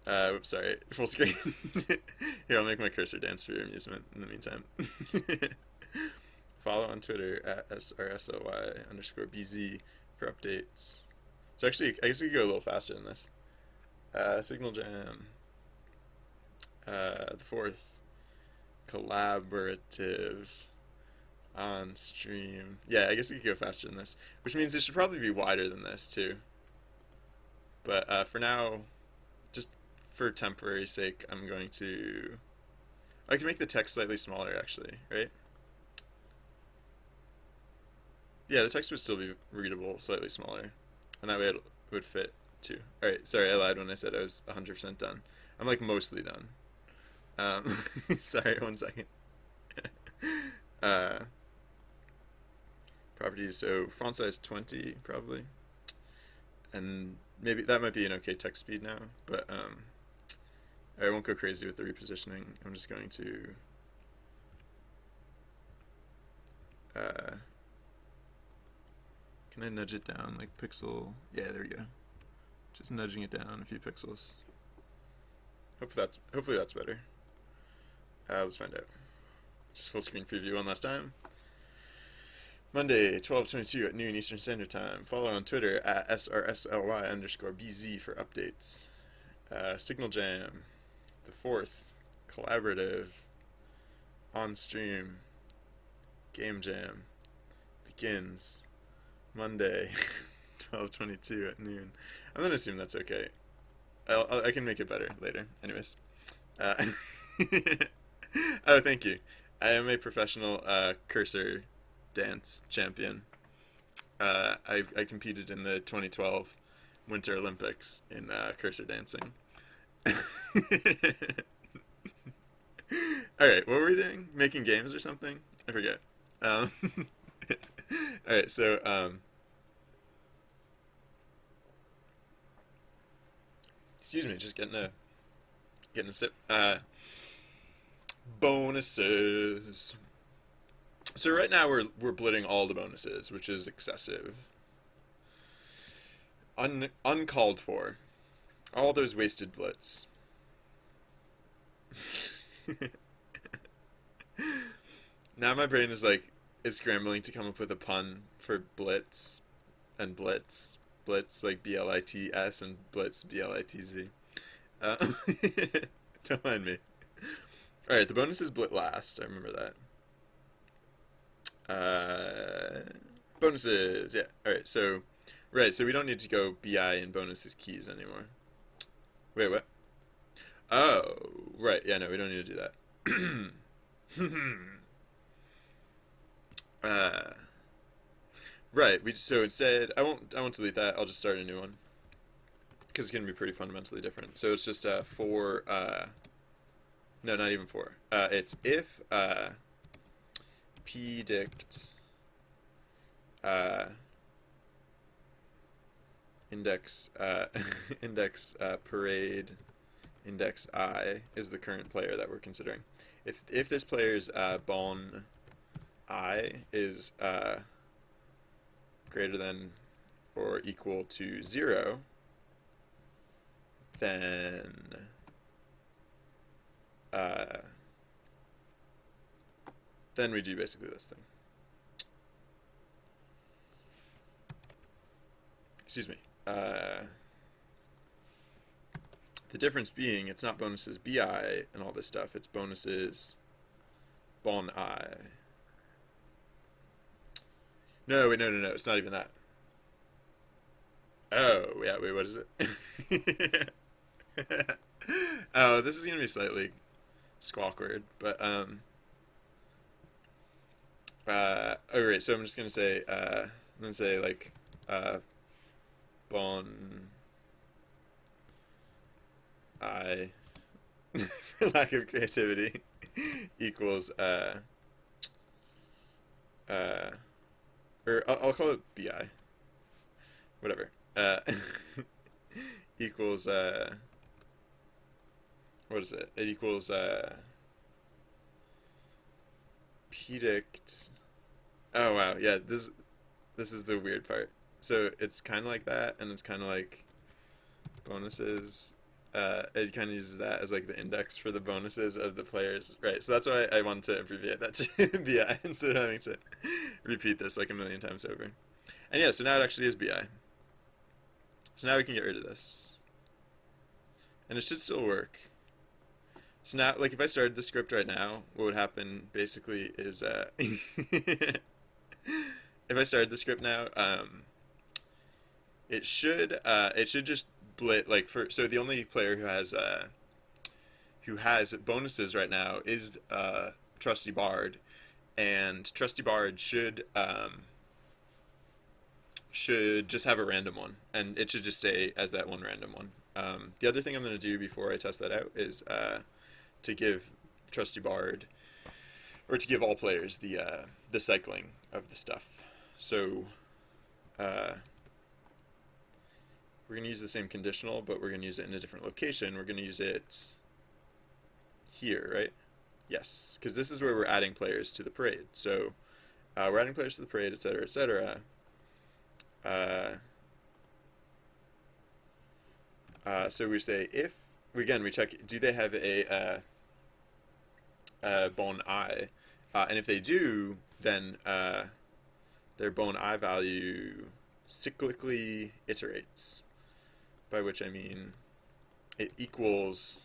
Whoops, sorry, full screen. Here, I'll make my cursor dance for your amusement in the meantime. Follow on Twitter at srsly_bz for updates. So actually, I guess we could go a little faster than this. Signal Jam. The fourth. Collaborative. On stream. Yeah, I guess we could go faster than this. Which means it should probably be wider than this, too. But for now, just for temporary sake, I'm going to... I can make the text slightly smaller, actually, right? Yeah, the text would still be readable, slightly smaller. And that way it would fit, too. Alright, sorry, I lied when I said I was 100% done. I'm, like, mostly done. Sorry, one second. uh, Properties, so font size 20, probably. And maybe that might be an okay text speed now, but I won't go crazy with the repositioning. I'm just going to can I nudge it down like pixel? Yeah, there we go. Just nudging it down a few pixels. Hopefully that's better. Let's find out. Just full screen preview one last time. Monday, 12:22 at noon Eastern Standard Time. Follow on Twitter at srsly_bz for updates. Signal Jam, the fourth, collaborative, on stream, game jam, begins Monday, 12:22 at noon. I'm gonna assume that's okay. I can make it better later. Anyways. Oh, thank you. I am a professional cursor dance champion. I competed in the 2012 Winter Olympics in cursor dancing. Alright, what were we doing? Making games or something? I forget. Alright, so excuse me, just getting a sip. Bonuses. So right now we're blitting all the bonuses, which is excessive. Uncalled for. All those wasted blitz. Now my brain is scrambling to come up with a pun for blitz and blitz. Blitz like BLITS and blitz BLITZ. Don't mind me. Alright, the bonus is blit last. I remember that. Bonuses, yeah. Alright, so we don't need to go BI and bonuses keys anymore. Wait, what? Oh, right, yeah, no, we don't need to do that. Right, so instead, I won't delete that, I'll just start a new one. Because it's going to be pretty fundamentally different. So it's just for, no, not even for. It's if pdict index index parade index I is the current player that we're considering. If this player's bon I is greater than or equal to 0, then we do basically this thing. Excuse me. The difference being it's not bonuses BI and all this stuff, it's bonuses bon I. No, wait, no, it's not even that. Oh, yeah, wait, what is it? Oh, this is gonna be slightly squawkward, but oh right, so I'm just gonna say like bon I for lack of creativity equals or I'll call it BI, whatever, equals what is it? It equals predict. Oh wow, yeah. This is the weird part. So it's kind of like that, and it's kind of like bonuses. It kind of uses that as like the index for the bonuses of the players, right? So that's why I wanted to abbreviate that to BI instead of having to repeat this like a million times over. And yeah, so now it actually is BI. So now we can get rid of this. And it should still work. So now, like if I started the script right now, what would happen basically is, if I started the script now, it should just like so the only player who has bonuses right now is Trusty Bard, and Trusty Bard should just have a random one, and it should just stay as that one random one. The other thing I'm going to do before I test that out is to give Trusty Bard, or to give all players the cycling of the stuff. So we're going to use the same conditional, but we're going to use it in a different location. We're going to use it here, right? Yes, because this is where we're adding players to the parade. So we're adding players to the parade, etc., etc. So we say if, again, we check, do they have a bon I? And if they do, then their bon I value cyclically iterates, by which I mean it equals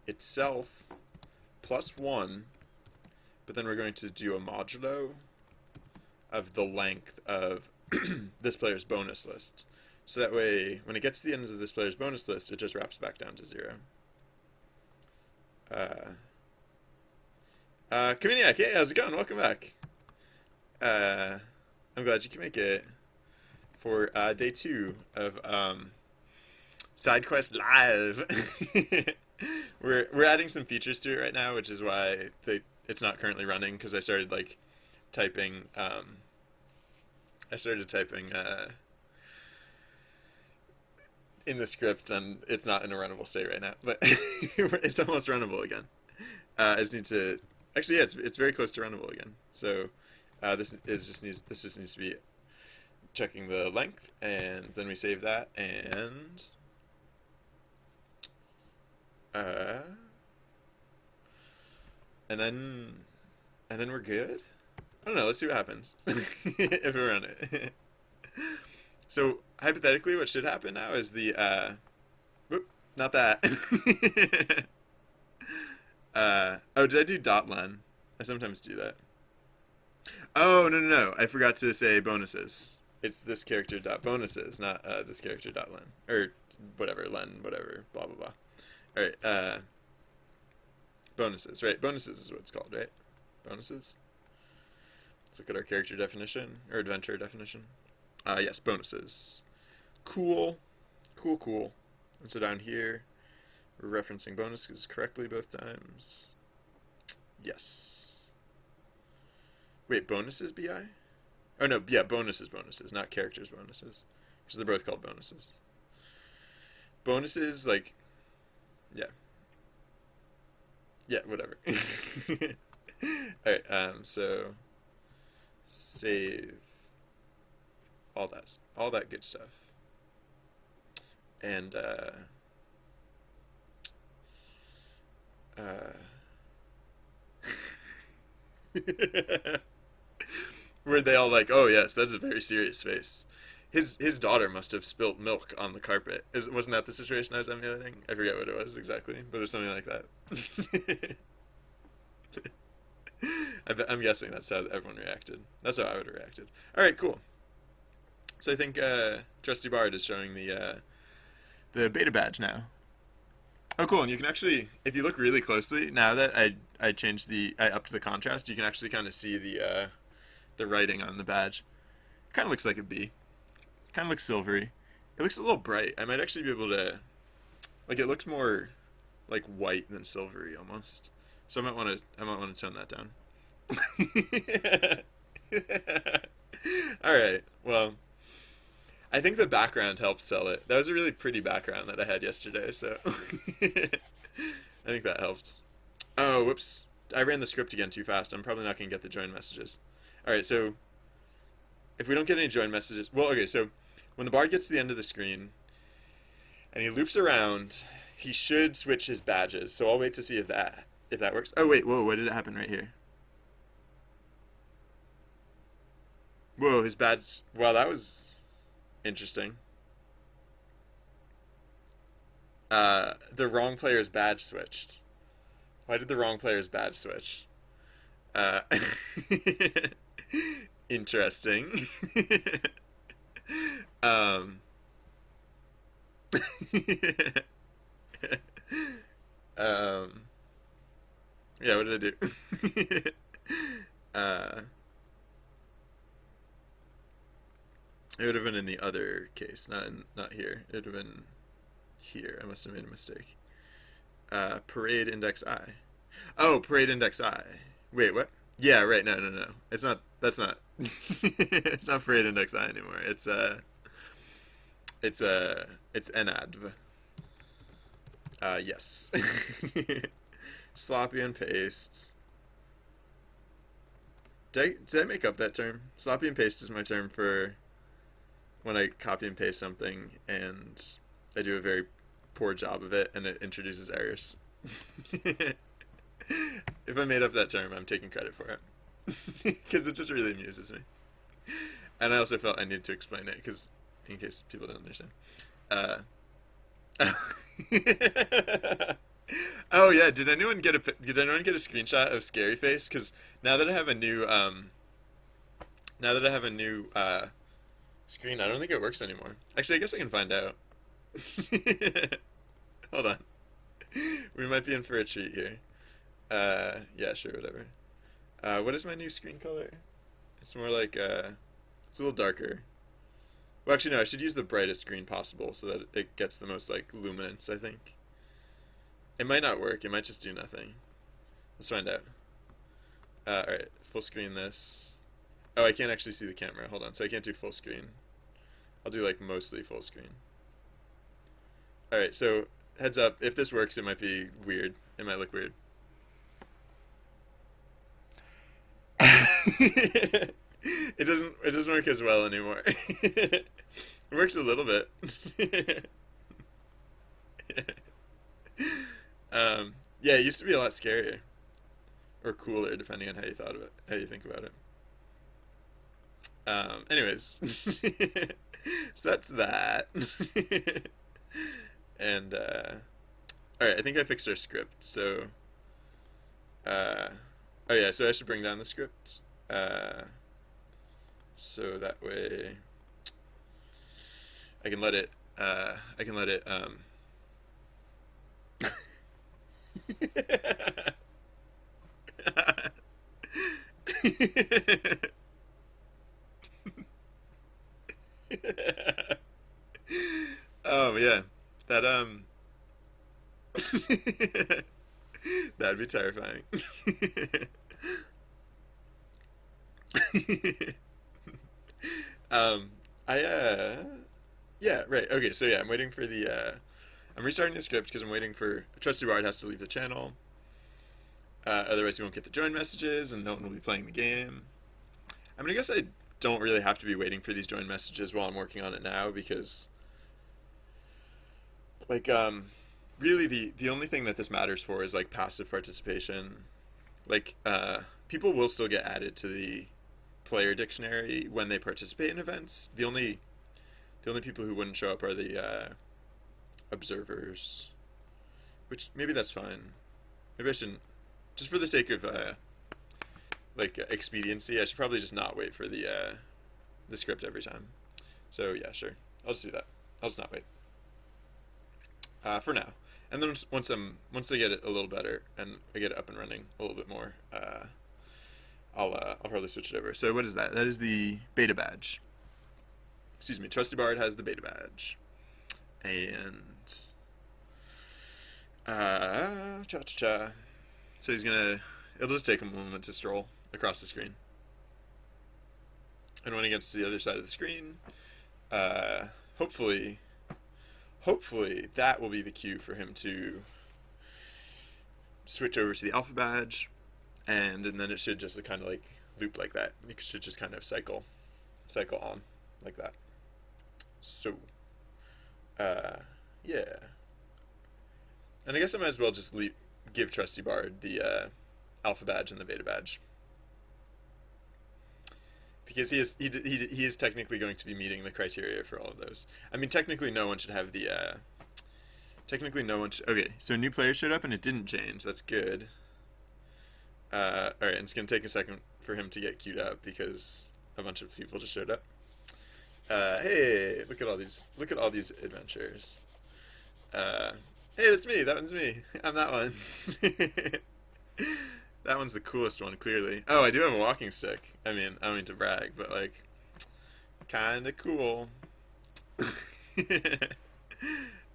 itself plus 1, but then we're going to do a modulo of the length of this player's bonus list. So that way, when it gets to the end of this player's bonus list, it just wraps back down to 0. Kaminiak, hey, how's it going? Welcome back. I'm glad you can make it for day 2 of SideQuest Live. We're adding some features to it right now, which is why it's not currently running, because I started like typing. In the script, and it's not in a runnable state right now, but it's almost runnable again. I just need to actually, yeah, it's very close to runnable again. So this just needs to be checking the length, and then we save that, and then we're good. I don't know. Let's see what happens if we run it. So hypothetically, what should happen now is whoop, not that. Oh, did I do .len? I sometimes do that. Oh, no. I forgot to say bonuses. It's this character dot bonuses, not this character dot len, or whatever, len, whatever, blah blah blah. All right, bonuses, right? Bonuses is what it's called, right? Bonuses. Let's look at our character definition or adventure definition. Yes, bonuses. Cool. And so down here, we're referencing bonuses correctly both times. Yes. Wait, bonuses BI? Oh no, yeah, bonuses, not characters bonuses. Because they're both called bonuses. Bonuses, like, yeah. Yeah, whatever. Alright, so save all that good stuff. And were they all like, oh yes, that's a very serious face. His daughter must have spilt milk on the carpet. Wasn't that the situation I was emulating? I forget what it was exactly, but it was something like that. I'm guessing that's how everyone reacted. That's how I would have reacted. Alright, cool. So I think Trusty Bard is showing the beta badge now. Oh, cool! And you can actually, if you look really closely, now that I changed I upped the contrast, you can actually kind of see the writing on the badge. Kind of looks like a B. Kind of looks silvery. It looks a little bright. I might actually be able to, like, it looks more like white than silvery almost. So I might want to tone that down. All right. Well, I think the background helps sell it. That was a really pretty background that I had yesterday, so I think that helped. Oh, whoops. I ran the script again too fast. I'm probably not going to get the join messages. All right, so if we don't get any join messages, well, okay, so when the bard gets to the end of the screen and he loops around, he should switch his badges. So I'll wait to see if that works. Oh wait, whoa, what did it happen right here? Whoa, his badge. Wow, that was interesting. The wrong player's badge switched. Why did the wrong player's badge switch? Uh, interesting. um, um, yeah, what did I do? uh, it would have been in the other case, not here. It would have been here. I must have made a mistake. Parade index I. Oh, parade index I. Wait, what? Yeah, right. No, no, no. It's not. That's not. It's not parade index I anymore. It's enadv. Yes. Sloppy and paste. Did I make up that term? Sloppy and paste is my term for when I copy and paste something and I do a very poor job of it and it introduces errors. If I made up that term, I'm taking credit for it. Because it just really amuses me. And I also felt I needed to explain it because in case people don't understand. Uh, oh yeah, did anyone get a screenshot of Scary Face? Because now that I have a new screen, I don't think it works anymore. Actually, I guess I can find out. Hold on. We might be in for a treat here. Yeah, sure, whatever. What is my new screen color? It's more like, it's a little darker. Well, actually, no, I should use the brightest screen possible so that it gets the most, like, luminance, I think. It might not work. It might just do nothing. Let's find out. Alright, full screen this. Oh, I can't actually see the camera. Hold on, so I can't do full screen. I'll do, like, mostly full screen. Alright, so, heads up, if this works, it might be weird. It might look weird. It doesn't work as well anymore. It works a little bit. Yeah, it used to be a lot scarier or cooler, depending on how you thought of it, how you think about it. Anyways, so that's that. And all right, I think I fixed our script. So, oh yeah, so I should bring down the script. So that way I can let it. I can let it. Oh yeah, that that'd be terrifying. um, yeah, right. Okay, so yeah, I'm waiting for I'm restarting the script because I'm waiting for Trusty Bard has to leave the channel. Otherwise, we won't get the join messages, and no one will be playing the game. I mean, I guess I don't really have to be waiting for these join messages while I'm working on it now because, like, really the only thing that this matters for is like passive participation. Like, people will still get added to the player dictionary when they participate in events. The only people who wouldn't show up are the observers, which maybe that's fine. Maybe I shouldn't, just for the sake of like expediency. I should probably just not wait for the script every time. So yeah, sure. I'll just do that. I'll just not wait for now. And then once I get it a little better and I get it up and running a little bit more, I'll probably switch it over. So what is that? That is the beta badge. Excuse me. Trusty Bard has the beta badge, and cha cha cha. So it'll just take him a moment to stroll across the screen. And when he gets to the other side of the screen, hopefully that will be the cue for him to switch over to the alpha badge, and then it should just kind of like loop like that. It should just kind of cycle on like that. So, uh, yeah. And I guess I might as well just give Trusty Bard the alpha badge and the beta badge, because he is technically going to be meeting the criteria for all of those. I mean, technically no one should have the technically no one should. Okay, so a new player showed up and it didn't change. That's good. All right, and it's gonna take a second for him to get queued up because a bunch of people just showed up. Hey, look at all these adventures. Hey, that's me. That one's me. I'm that one. That one's the coolest one, clearly. Oh, I do have a walking stick. I mean, I don't mean to brag, but like, kinda cool.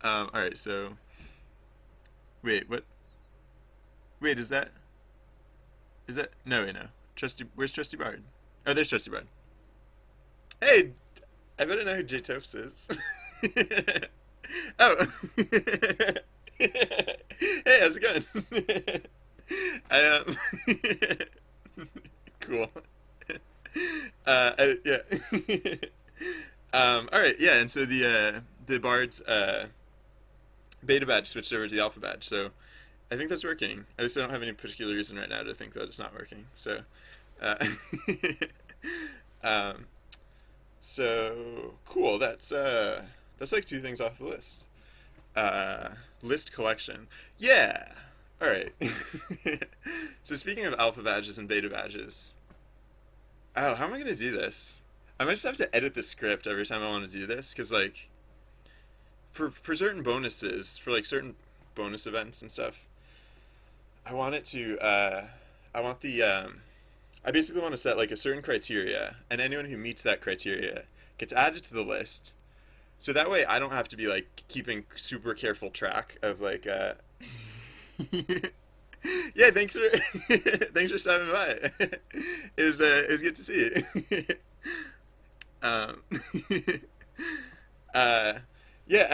All right. So, wait, what? Wait, is that? No, wait, no. Where's Trusty Bard? Oh, there's Trusty Bard. Hey, I better know who J Topes is. Oh. Hey, how's it going? I Cool. Yeah. All right, yeah, and so the Bard's beta badge switched over to the alpha badge, so I think that's working. At least I don't have any particular reason right now to think that it's not working. So, uh, um, so cool. That's like two things off the list. List collection. Yeah. All right. So speaking of alpha badges and beta badges, oh, how am I gonna do this? I might just have to edit the script every time I want to do this, because like for certain bonuses, for like certain bonus events and stuff, I want it to I want the I basically want to set like a certain criteria, and anyone who meets that criteria gets added to the list. So that way I don't have to be like keeping super careful track of like yeah, thanks for thanks for stopping by. It was good to see you. um uh yeah,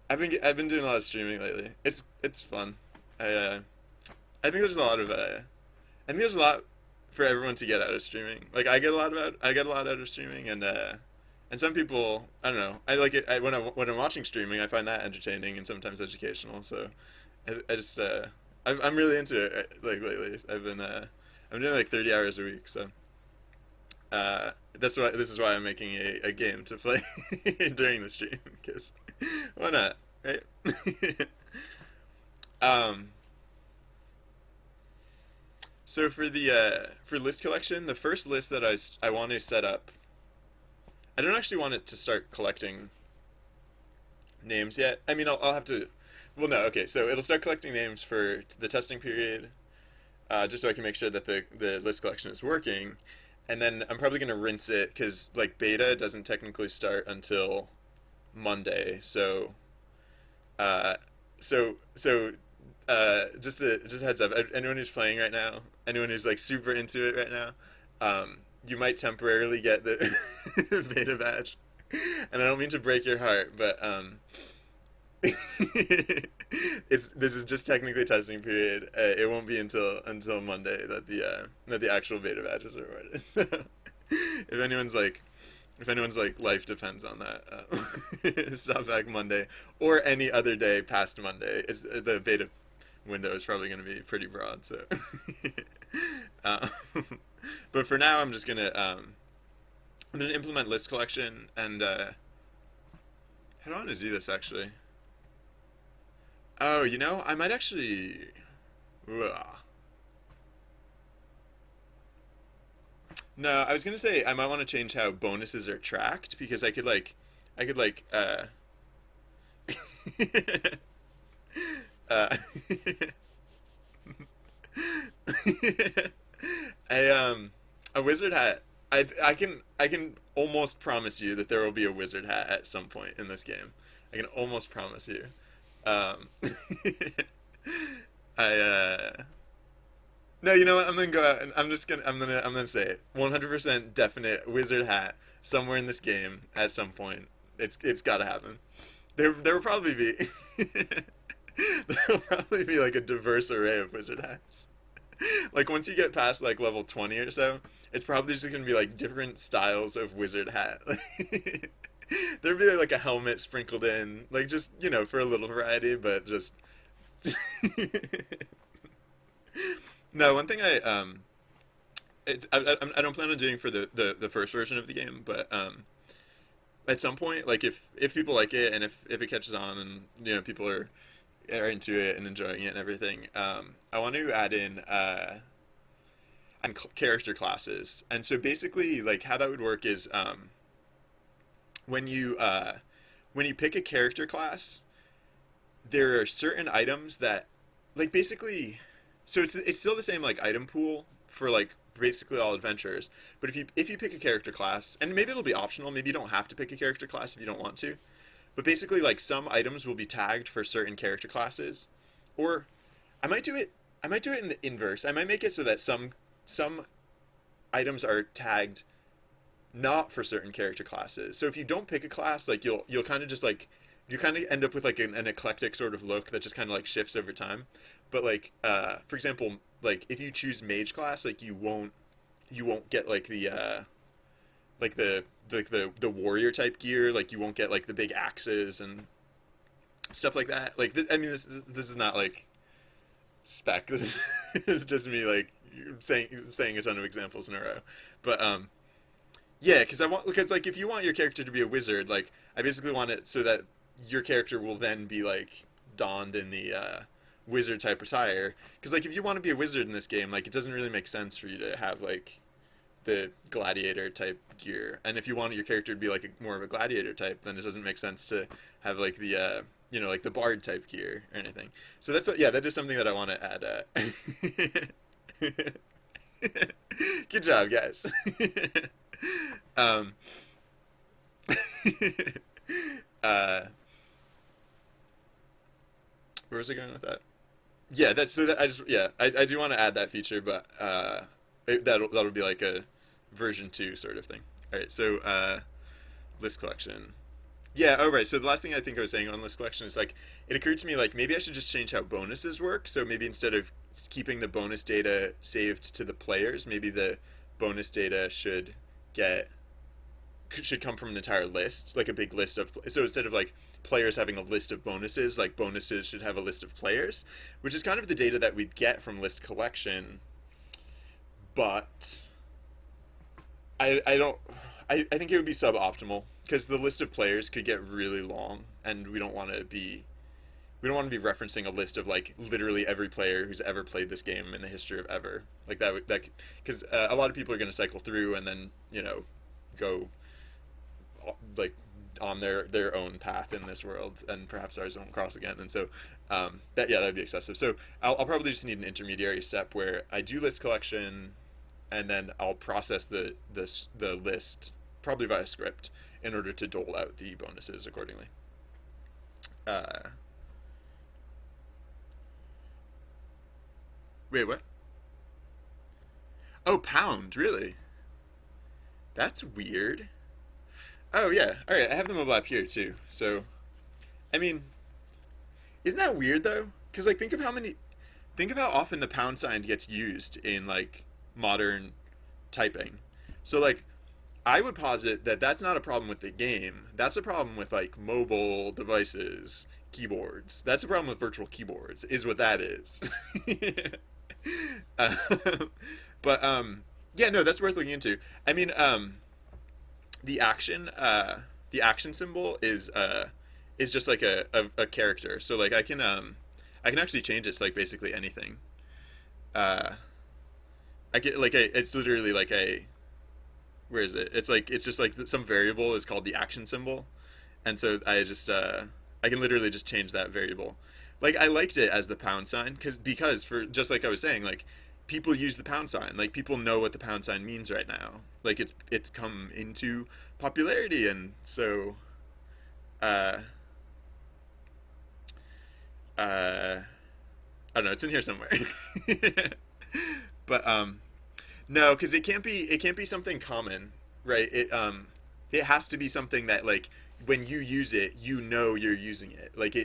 I've been doing a lot of streaming lately. It's fun. I think there's a lot of I think there's a lot for everyone to get out of streaming. Like I get a lot out of streaming, and some people, I don't know. I like it when I'm watching streaming. I find that entertaining and sometimes educational. So I just I'm really into it like lately. I'm doing like 30 hours a week. So this is why I'm making a game to play during the stream, because why not, right? um. So for list collection, the first list that I want to set up, I don't actually want it to start collecting names yet. I mean, I'll have to. Well, no, okay. So it'll start collecting names for the testing period, just so I can make sure that the list collection is working, and then I'm probably gonna rinse it because like beta doesn't technically start until Monday. So, uh, just a heads up. Anyone who's playing right now, anyone who's like super into it right now, you might temporarily get the beta badge, and I don't mean to break your heart, but this is just technically testing period. It won't be until Monday that the actual beta badges are awarded. So if anyone's like life depends on that, stop back Monday or any other day past Monday. The beta window is probably going to be pretty broad. So, um, but for now, I'm gonna implement list collection, and how do I want to do this actually? Oh, I might actually. Ugh. No, I was gonna say I might want to change how bonuses are tracked, because I could like uh a wizard hat. I can almost promise you that there will be a wizard hat at some point in this game. I can almost promise you. Um, I No, you know what? I'm gonna go out and I'm gonna say it. 100% definite wizard hat somewhere in this game at some point. It's gotta happen. There will probably be. There'll probably be like a diverse array of wizard hats. Like once you get past like level 20 or so, it's probably just gonna be like different styles of wizard hat. There'd be like a helmet sprinkled in, like just for a little variety, but just no. One thing I don't plan on doing for the first version of the game, but at some point, like if people like it and if it catches on and people are into it and enjoying it and everything, I want to add in character classes. And so basically, like how that would work is when you when you pick a character class, there are certain items that like basically, so it's still the same like item pool for like basically all adventures. But if you pick a character class, and maybe it'll be optional, maybe you don't have to pick a character class if you don't want to. But basically, like some items will be tagged for certain character classes, or I might do it. I might do it in the inverse. I might make it so that some items are tagged not for certain character classes. So if you don't pick a class, like you'll kind of just like you kind of end up with like an eclectic sort of look that just kind of like shifts over time. But like for example, like if you choose mage class, like you won't get like like the warrior type gear. Like you won't get like the big axes and stuff like that. Like I mean, this is not like spec. This is just me like saying a ton of examples in a row. But yeah, because like if you want your character to be a wizard, like I basically want it so that your character will then be like donned in the wizard type attire. Because like if you want to be a wizard in this game, like it doesn't really make sense for you to have like the gladiator type gear. And if you want your character to be like more of a gladiator type, then it doesn't make sense to have like the like the bard type gear or anything. So that's yeah, that is something that I want to add. Good job, guys. um, uh, where was I going with that? Yeah, that's so that I just yeah I do want to add that feature, but that'll be like a version 2 sort of thing. All right, so list collection. Yeah, oh right. So the last thing I think I was saying on list collection is like it occurred to me like maybe I should just change how bonuses work. So maybe instead of keeping the bonus data saved to the players, maybe the bonus data should come from an entire list, like a big list of. So instead of like players having a list of bonuses, like bonuses should have a list of players, which is kind of the data that we'd get from list collection. But I don't I think it would be suboptimal because the list of players could get really long, and we don't want to be referencing a list of like literally every player who's ever played this game in the history of ever. Like that because a lot of people are going to cycle through and then go like on their own path in this world, and perhaps ours won't cross again. And so that would be excessive. So I'll probably just need an intermediary step where I do list collection, and then I'll process the list probably via script in order to dole out the bonuses accordingly. Uh, Wait, what? Oh, pound, really? That's weird. Oh yeah, all right. I have the mobile app here too. So, I mean, isn't that weird though? Because like, think of how often the pound sign gets used in like modern typing. So like, I would posit that that's not a problem with the game. That's a problem with like mobile devices, keyboards. That's a problem with virtual keyboards. Is what that is. um, but yeah, no, that's worth looking into. I mean, the action the action symbol is just like a character. So like I can actually change it to like basically anything. Uh, I get like it's literally like a where is it? It's like it's just like some variable is called the action symbol, and so I can literally just change that variable. Like I liked it as the pound sign because for just like I was saying, like people use the pound sign. Like people know what the pound sign means right now. Like it's come into popularity, and so uh uh I don't know, it's in here somewhere. But no, because it can't be something common, right? It has to be something that like when you use it, you know you're using it. Like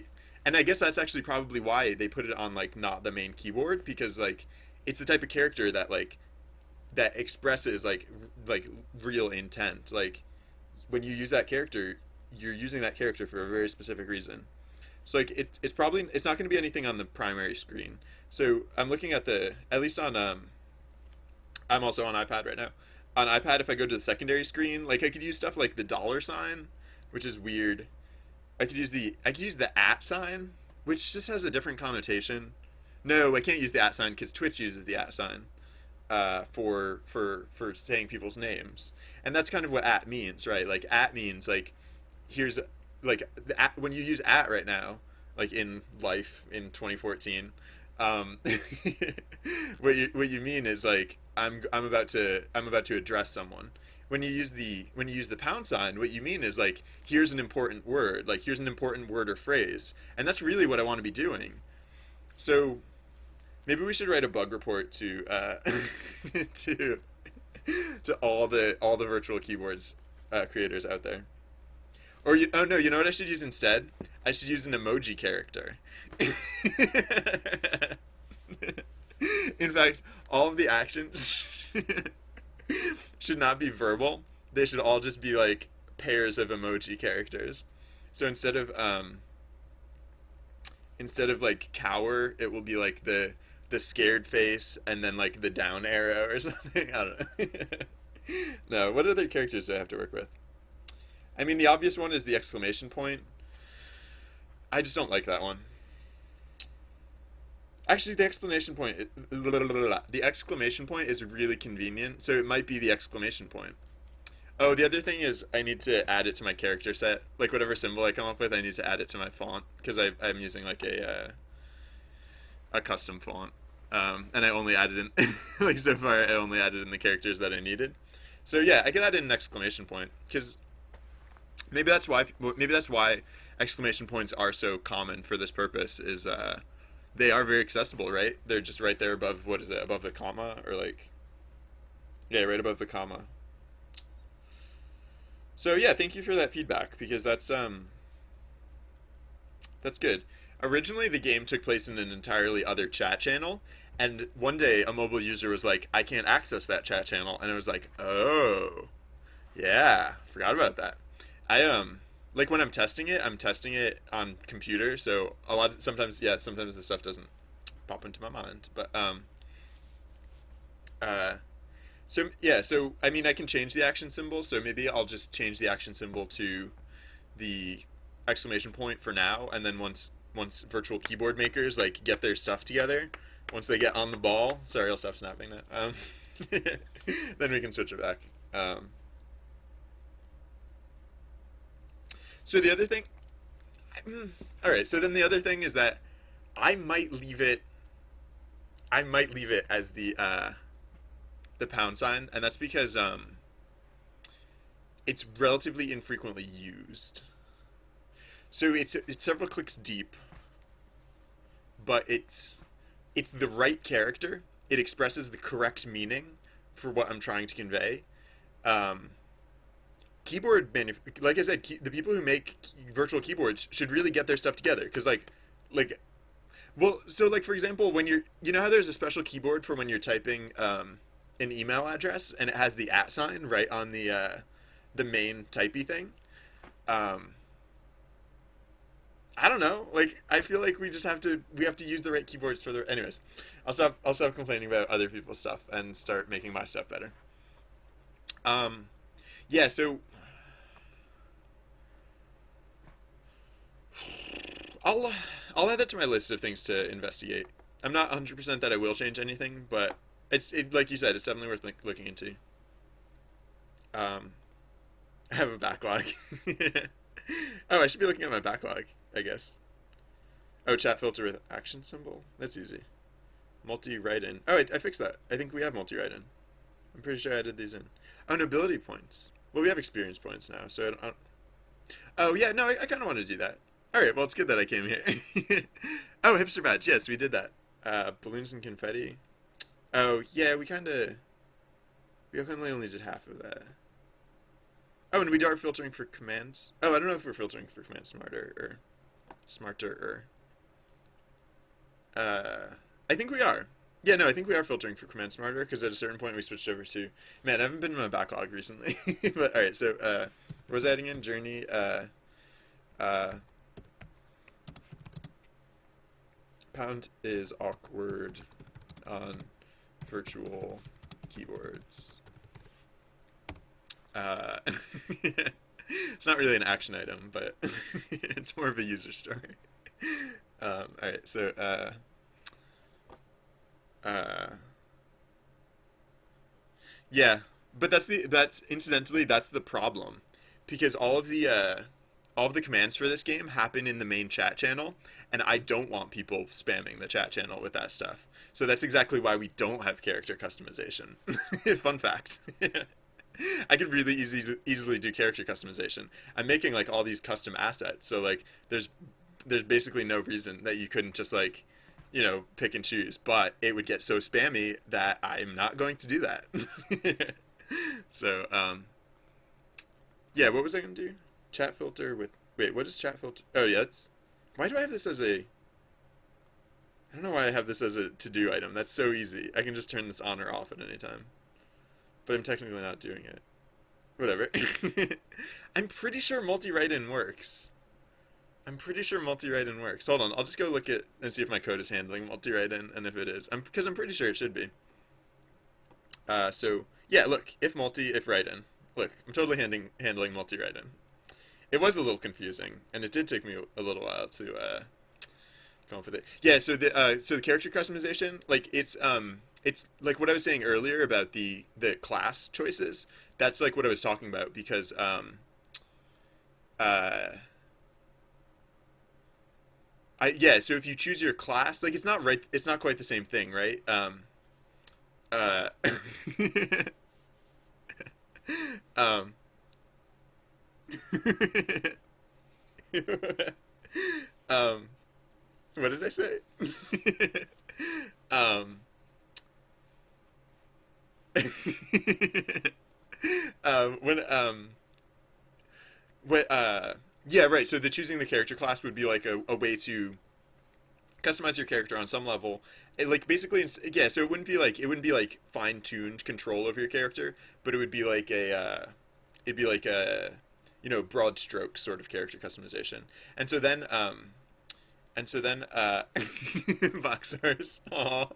And I guess that's actually probably why they put it on like not the main keyboard, because like it's the type of character that like that expresses like real intent. Like when you use that character, you're using that character for a very specific reason. So like it's probably it's not going to be anything on the primary screen. So I'm looking at the at least on I'm also on iPad right now. On iPad, if I go to the secondary screen, like I could use stuff like the dollar sign, which is weird. I could use the at sign, which just has a different connotation. No, I can't use the at sign because Twitch uses the at sign for saying people's names, and that's kind of what at means, right? Like at means like here's like the at, when you use at right now, like in life in 2014, um, what you mean is like I'm about to address someone. When you use the pound sign, what you mean is like here's an important word, like here's an important word or phrase, and that's really what I want to be doing. So maybe we should write a bug report to to all the virtual keyboards creators out there. Or oh no, you know what I should use instead? I should use an emoji character. In fact, all of the actions should not be verbal. They should all just be like pairs of emoji characters. So instead of like cower, it will be like the scared face and then like the down arrow or something. I don't know. No, what other characters do I have to work with? I mean, the obvious one is the exclamation point. I just don't like that one. Actually, the exclamation point is really convenient, so it might be the exclamation point. Oh, the other thing is I need to add it to my character set. Like whatever symbol I come up with, I need to add it to my font because I'm using like a custom font, and I only added in like so far I only added in the characters that I needed. So yeah, I could add in an exclamation point because maybe that's why exclamation points are so common for this purpose. Is they are very accessible, right? They're just right there above what is it above the comma or like yeah, right above the comma. So yeah, thank you for that feedback because that's good. Originally, the game took place in an entirely other chat channel, and one day a mobile user was like, "I can't access that chat channel," and it was like, "Oh, yeah, forgot about that." I like when I'm testing it on computer, so a lot of, sometimes yeah, sometimes the stuff doesn't pop into my mind, but uh so yeah, so I mean I can change the action symbol, so maybe I'll just change the action symbol to the exclamation point for now, and then once virtual keyboard makers like get their stuff together, once they get on the ball, sorry, I'll stop snapping that. Then we can switch it back. So the other thing, all right. So then the other thing is that I might leave it. I might leave it as the pound sign, and that's because it's relatively infrequently used. So it's several clicks deep, but it's the right character. It expresses the correct meaning for what I'm trying to convey. Um, like I said, the people who make virtual keyboards should really get their stuff together because like well, so like for example, when you know how there's a special keyboard for when you're typing an email address and it has the at sign right on the main typey thing. Um, I don't know. Like I feel like we have to use the right keyboards for the. Anyways, I'll stop complaining about other people's stuff and start making my stuff better. Um, yeah. So I'll I'll add that to my list of things to investigate. I'm not 100% that I will change anything, but like you said, it's definitely worth looking into. Um, I have a backlog. Oh, I should be looking at my backlog, I guess. Oh, chat filter with action symbol. That's easy. Multi write in. Oh, I fixed that. I think we have multi write in. I'm pretty sure I added these in. Oh, nobility points. Well, we have experience points now, so I don't. Oh yeah, no, I kind of want to do that. All right, well, it's good that I came here. Oh, hipster badge. Yes, we did that. Balloons and confetti. Oh yeah, we only did half of that. Oh, and we are filtering for commands. Oh, I don't know if we're filtering for commands smarter or. Uh, I think we are. Yeah, no, I think we are filtering for command smarter because at a certain point we switched over to. Man, I haven't been in my backlog recently. But all right, so what was I adding in journey? Uh, pound is awkward on virtual keyboards. Uh, it's not really an action item, but it's more of a user story. All right, so uh, yeah, but that's incidentally that's the problem, because all of the commands for this game happen in the main chat channel, and I don't want people spamming the chat channel with that stuff. So that's exactly why we don't have character customization. Fun fact. I could really easily do character customization. I'm making like all these custom assets, so like there's basically no reason that you couldn't just like, pick and choose. But it would get so spammy that I'm not going to do that. So yeah, what was I gonna do? Chat filter with wait, what is chat filter? Oh yeah, it's why do I have this as a I don't know why I have this as a to-do item. That's so easy. I can just turn this on or off at any time. But I'm technically not doing it. Whatever. I'm pretty sure multi-write-in works. I'm pretty sure multi-write-in works. Hold on, I'll just go look at and see if my code is handling multi-write-in, and if it is, because I'm pretty sure it should be. So yeah, look, if write-in. Look, I'm totally handling multi-write-in. It was a little confusing, and it did take me a little while to come up with it. Yeah, so the character customization, like it's like what I was saying earlier about the class choices. That's like what I was talking about because uh yeah, so if you choose your class, like it's not quite the same thing, right? Uh um um what did I say? um when what yeah, right, so the choosing the character class would be like a way to customize your character on some level. Like basically yeah, so it wouldn't be like fine-tuned control of your character, but it would be like a it'd be like a broad stroke sort of character customization. And so then boxers. Aw.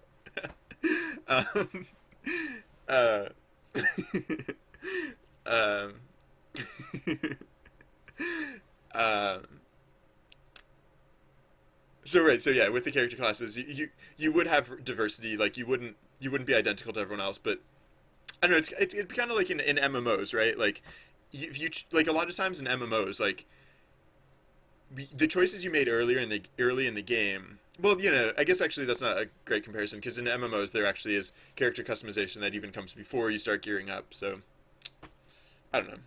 um uh um um so right, so yeah, with the character classes, you would have diversity. Like you wouldn't be identical to everyone else, but I don't know. It'd be kind of like in MMOs, right? Like if like a lot of times in MMOs, like the choices you made early in the game. Well, I guess actually that's not a great comparison because in MMOs there actually is character customization that even comes before you start gearing up. So I don't know.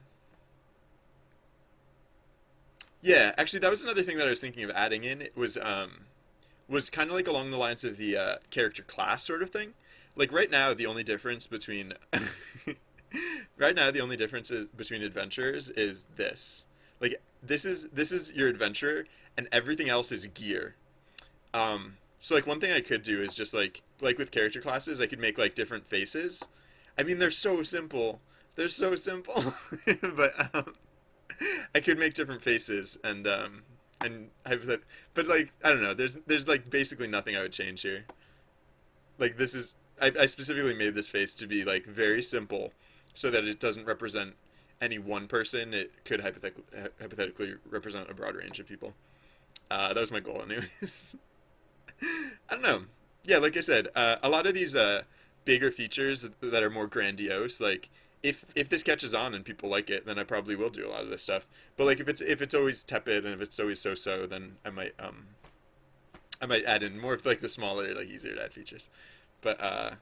Yeah, actually, that was another thing that I was thinking of adding in. It was kind of like along the lines of the character class sort of thing. Like right now, the only difference between right now the only difference between adventurers is this. Like this is your adventurer, and everything else is gear. So like one thing I could do is just like with character classes, I could make like different faces. I mean, they're so simple. They're so simple, but I could make different faces and have that. But like I don't know. There's like basically nothing I would change here. Like this is I specifically made this face to be like very simple, so that it doesn't represent any one person. It could hypothetically represent a broad range of people. That was my goal, anyways. I don't know. Yeah, like I said, a lot of these bigger features that are more grandiose, like if this catches on and people like it, then I probably will do a lot of this stuff. But like if it's always tepid and if it's always so, then I might add in more of like the smaller, like easier to add features. But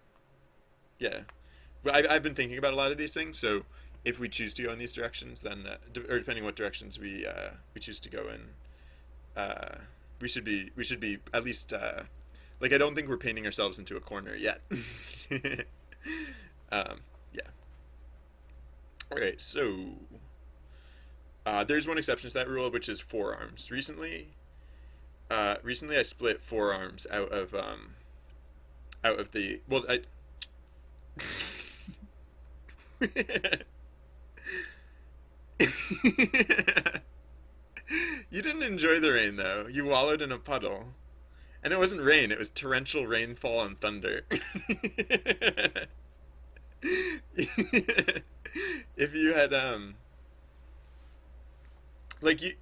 yeah, but I've been thinking about a lot of these things. So if we choose to go in these directions, then or depending what directions we choose to go in, we should be at least like I don't think we're painting ourselves into a corner yet. Yeah. All right. So there's one exception to that rule, which is forearms. Recently, Recently I split forearms out of the well I You didn't enjoy the rain though. You wallowed in a puddle. And it wasn't rain, it was torrential rainfall and thunder. If you had like you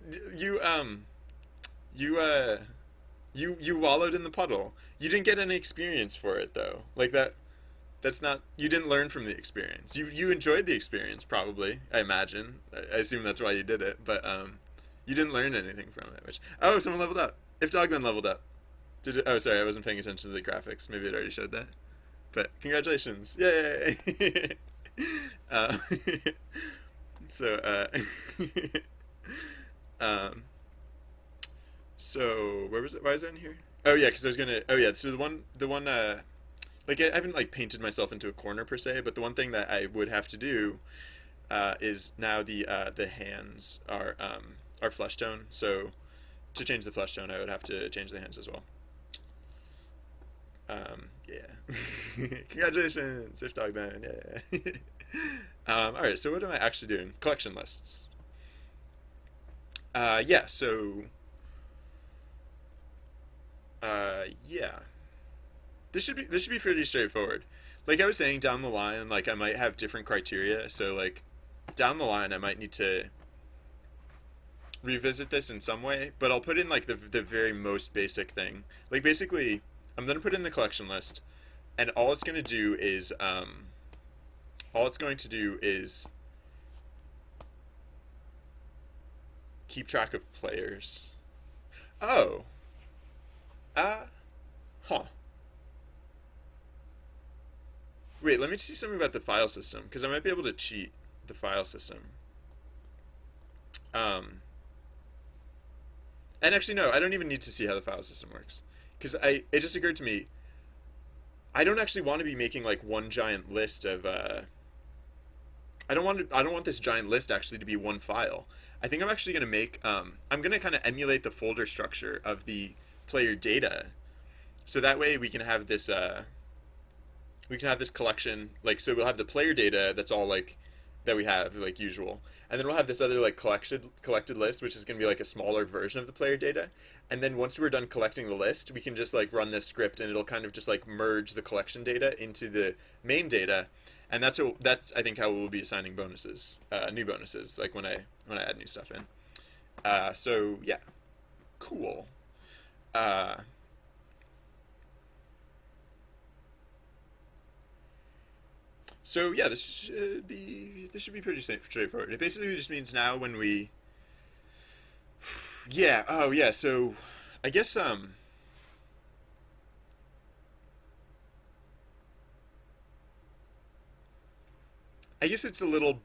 you you wallowed in the puddle. You didn't get any experience for it though. Like that's not you didn't learn from the experience. You enjoyed the experience probably, I imagine. I assume that's why you did it, but you didn't learn anything from it, which oh, someone leveled up. If Dog then leveled up. Did it, oh sorry, I wasn't paying attention to the graphics. Maybe it already showed that. But congratulations. Yay. uh, so um so where was it? Why is that in here? Oh yeah, because I was gonna. Oh yeah, so the one like I haven't like painted myself into a corner per se, but the one thing that I would have to do is now the hands are flesh tone. So to change the flesh tone, I would have to change the hands as well. Yeah. Congratulations, if dog man. Yeah. All right. So what am I actually doing? Collection lists. Yeah. So yeah. This should be pretty straightforward. Like I was saying, down the line, like I might have different criteria. So like down the line, I might need to revisit this in some way, but I'll put in like the very most basic thing. Like basically, I'm gonna put in the collection list, and all it's going to do is keep track of players. Oh, uh, huh. Wait, let me see something about the file system because I might be able to cheat the file system. Um, and actually, no, I don't even need to see how the file system works because it just occurred to me I don't actually want to be making like one giant list of I don't want this giant list actually to be one file. I think I'm actually going to make I'm going to kind of emulate the folder structure of the player data. So that way we can have this collection, like, so we'll have the player data that's all like that we have like usual, and then we'll have this other like collected list, which is going to be like a smaller version of the player data. And then once we're done collecting the list, we can just like run this script, and it'll kind of just like merge the collection data into the main data, and that's I think how we'll be assigning bonuses, new bonuses, like when I add new stuff in. So yeah, cool. Uh, So yeah, this should be pretty straightforward. It basically just means now when we yeah, oh yeah, so I guess I guess it's a little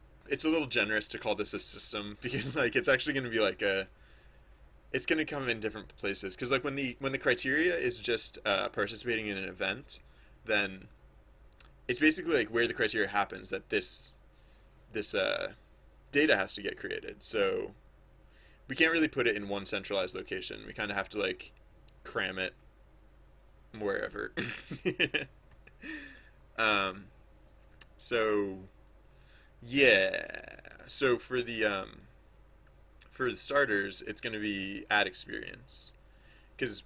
generous to call this a system because like it's actually going to be like a it's going to come in different places because like when the criteria is just participating in an event, then it's basically like where the criteria happens that this data has to get created. So we can't really put it in one centralized location. We kind of have to like cram it wherever. um, so yeah. So for the starters, it's going to be add experience because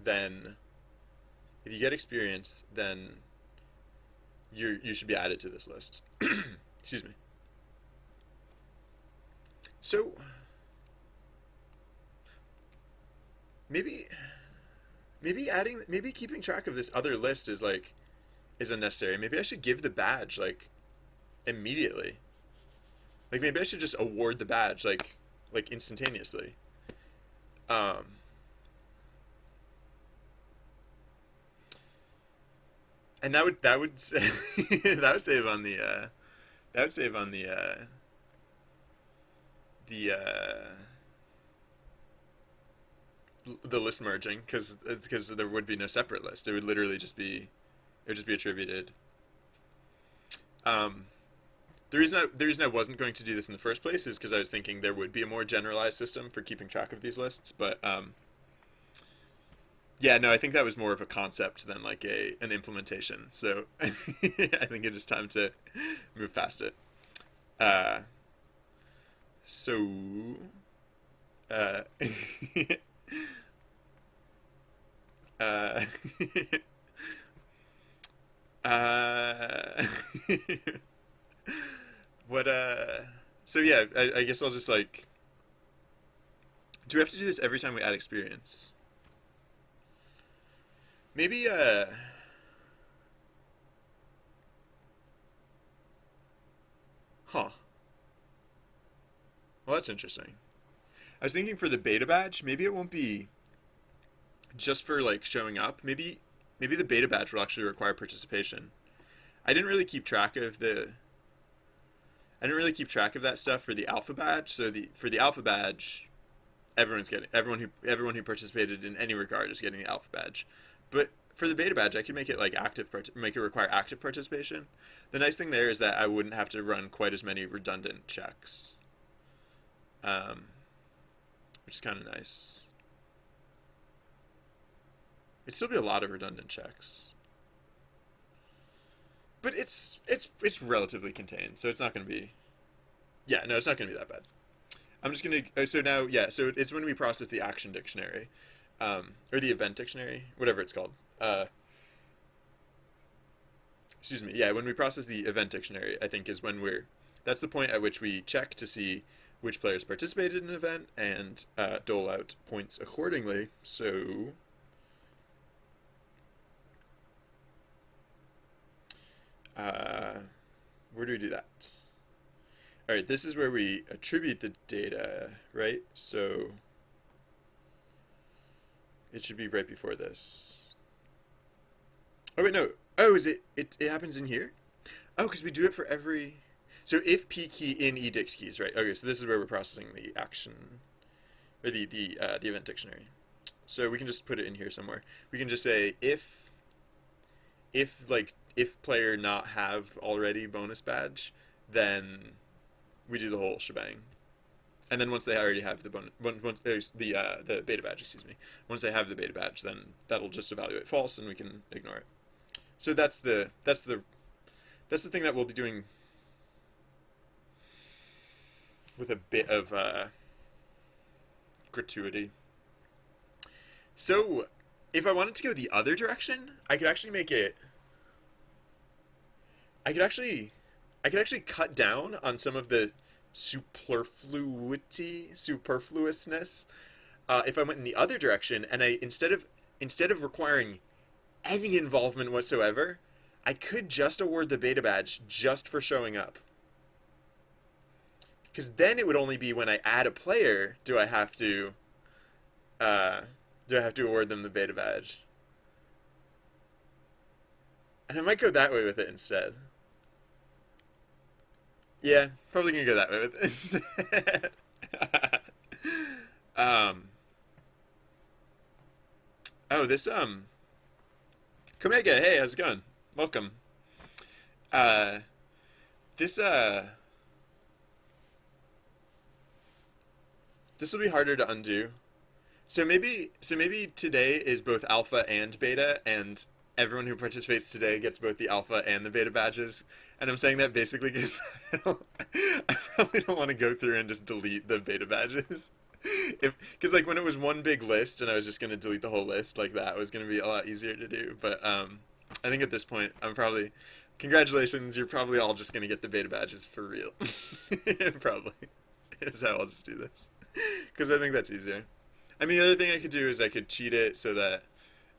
then if you get experience, then you should be added to this list. Excuse me. So maybe maybe keeping track of this other list is unnecessary. Maybe I should give the badge like immediately. Like maybe I should just award the badge like instantaneously. Um, and that would that would save on that would save on the the list merging because there would be no separate list. It would just be attributed. Um, the reason I wasn't going to do this in the first place is because I was thinking there would be a more generalized system for keeping track of these lists, but yeah, no, I think that was more of a concept than like a an implementation. So I think it is time to move past it. Uh, so uh, uh, uh, what so yeah, I guess I'll just like, do we have to do this every time we add experience? Maybe huh. Well, that's interesting. I was thinking for the beta badge, maybe it won't be just for like showing up. Maybe the beta badge will actually require participation. I didn't really keep track of the I didn't really keep track of that stuff for the alpha badge. So the for the alpha badge, everyone who participated in any regard is getting the alpha badge. But for the beta badge, I could make it like make it require active participation. The nice thing there is that I wouldn't have to run quite as many redundant checks, um, which is kind of nice. It'd still be a lot of redundant checks, but it's relatively contained, so it's not going to be. Yeah, no, it's not going to be that bad. I'm just going to. So now, yeah, so it's when we process the action dictionary, or the event dictionary, whatever it's called. Excuse me. Yeah, when we process the event dictionary, I think is when we're. That's the point at which we check to see which players participated in an event and dole out points accordingly. So. Uh, where do we do that? All right, this is where we attribute the data, right? So it should be right before this. Oh wait, no. Oh, is it happens in here? Oh, because we do it for every. So if p key in edict keys, right? Okay, so this is where we're processing the action or the event dictionary. So we can just put it in here somewhere. We can just say if player not have already bonus badge, then we do the whole shebang. And then once they already have the once there's the beta badge, excuse me. Once they have the beta badge, then that'll just evaluate false, and we can ignore it. So that's the thing that we'll be doing with a bit of gratuity. So if I wanted to go the other direction, I could actually make it. I could actually cut down on some of the superfluousness, if I went in the other direction, and I instead of requiring any involvement whatsoever, I could just award the beta badge just for showing up. Because then it would only be when I add a player do I have to award them the beta badge. And I might go that way with it instead. Yeah, probably gonna go that way with it instead. um. Oh, this Komega, hey, how's it going? Welcome. Uh, this this will be harder to undo. So maybe today is both alpha and beta, and everyone who participates today gets both the alpha and the beta badges. And I'm saying that basically because I probably don't want to go through and just delete the beta badges. Because like when it was one big list and I was just going to delete the whole list, like that was going to be a lot easier to do. But I think at this point I'm probably, congratulations, you're probably all just going to get the beta badges for real. Probably is how I'll just do this. Because I think that's easier. I mean, the other thing I could do is I could cheat it so that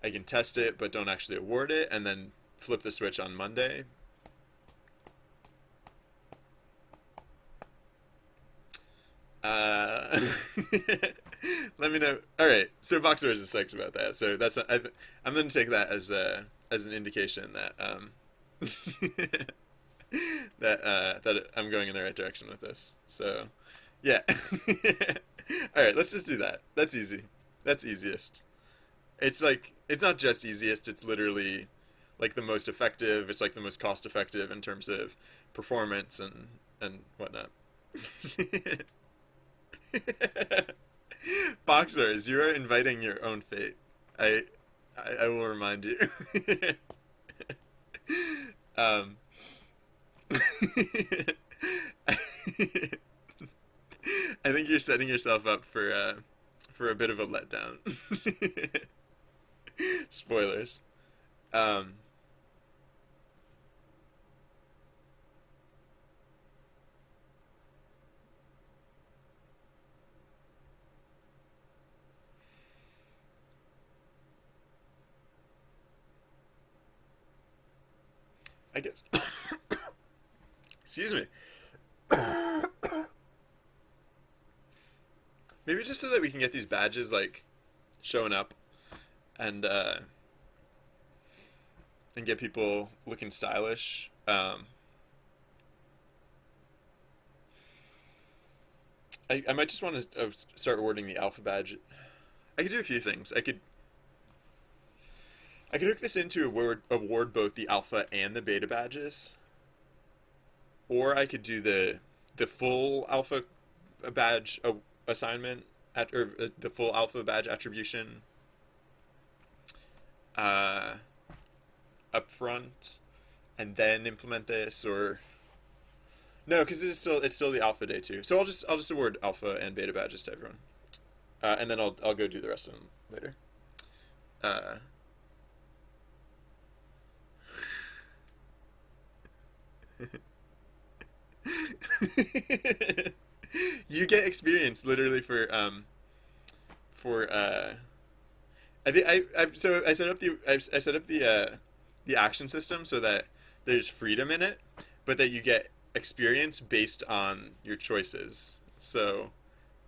I can test it but don't actually award it, and then flip the switch on Monday. Uh, let me know. All right, so Boxer is psyched about that. So I'm going to take that as an indication that that I'm going in the right direction with this. So yeah. All right, let's just do that. That's easy. That's easiest. It's like it's not just easiest. It's literally like the most effective. It's like the most cost effective in terms of performance and whatnot. Boxers, you are inviting your own fate. I I will remind you. um, I think you're setting yourself up for a bit of a letdown. Spoilers. Um, I guess. Excuse me. Maybe just so that we can get these badges like showing up and and get people looking stylish. I might just want to start awarding the alpha badge. I could do a few things. I could hook this into award both the alpha and the beta badges, or I could do the full alpha badge assignment or the full alpha badge attribution uh, up front, and then implement this, or no, because it's still the alpha day too. So I'll just award alpha and beta badges to everyone, and then I'll go do the rest of them later. Uh, you get experience literally for I think so I set up the action system so that there's freedom in it, but that you get experience based on your choices. So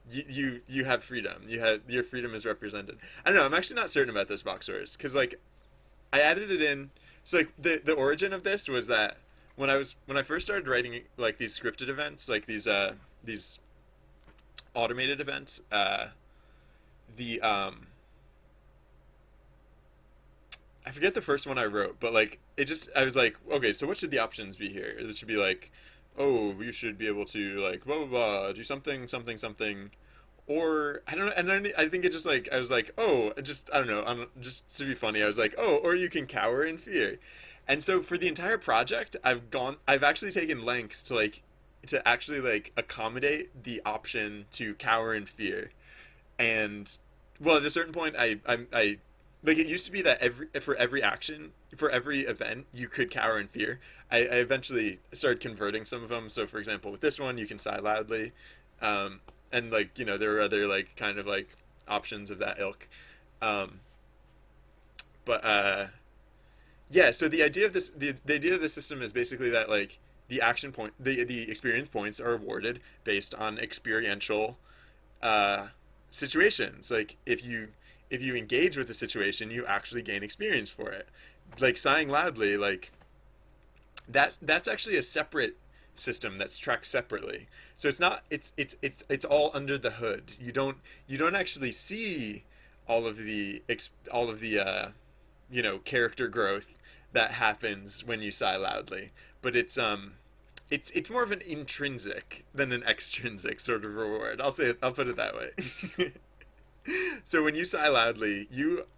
you have freedom. Your freedom is represented. I don't know. I'm actually not certain about this box source because like I added it in. So like the origin of this was that when I first started writing like these scripted events, like these automated events, the I forget the first one I wrote, but like it just I was like, okay, so what should the options be here? It should be like, oh, you should be able to like blah blah blah, do something something something, or I don't know. And then I think it just like I was like, oh, just I don't know, just to be funny, I was like, oh, or you can cower in fear. And so for the entire project, I've actually taken lengths to actually like accommodate the option to cower in fear. And well, at a certain point, I like it used to be that every action for every event you could cower in fear. I eventually started converting some of them. So for example, with this one, you can sigh loudly, and like there are other like kind of like options of that ilk. Um, but yeah, so the idea of the system is basically that like the experience points are awarded based on experiential uh, situations. Like if you engage with the situation, you actually gain experience for it. Like sighing loudly, like that's actually a separate system that's tracked separately. So it's not it's all under the hood. You don't actually see all of the character growth that happens when you sigh loudly, but it's more of an intrinsic than an extrinsic sort of reward. I'll put it that way. So when you sigh loudly,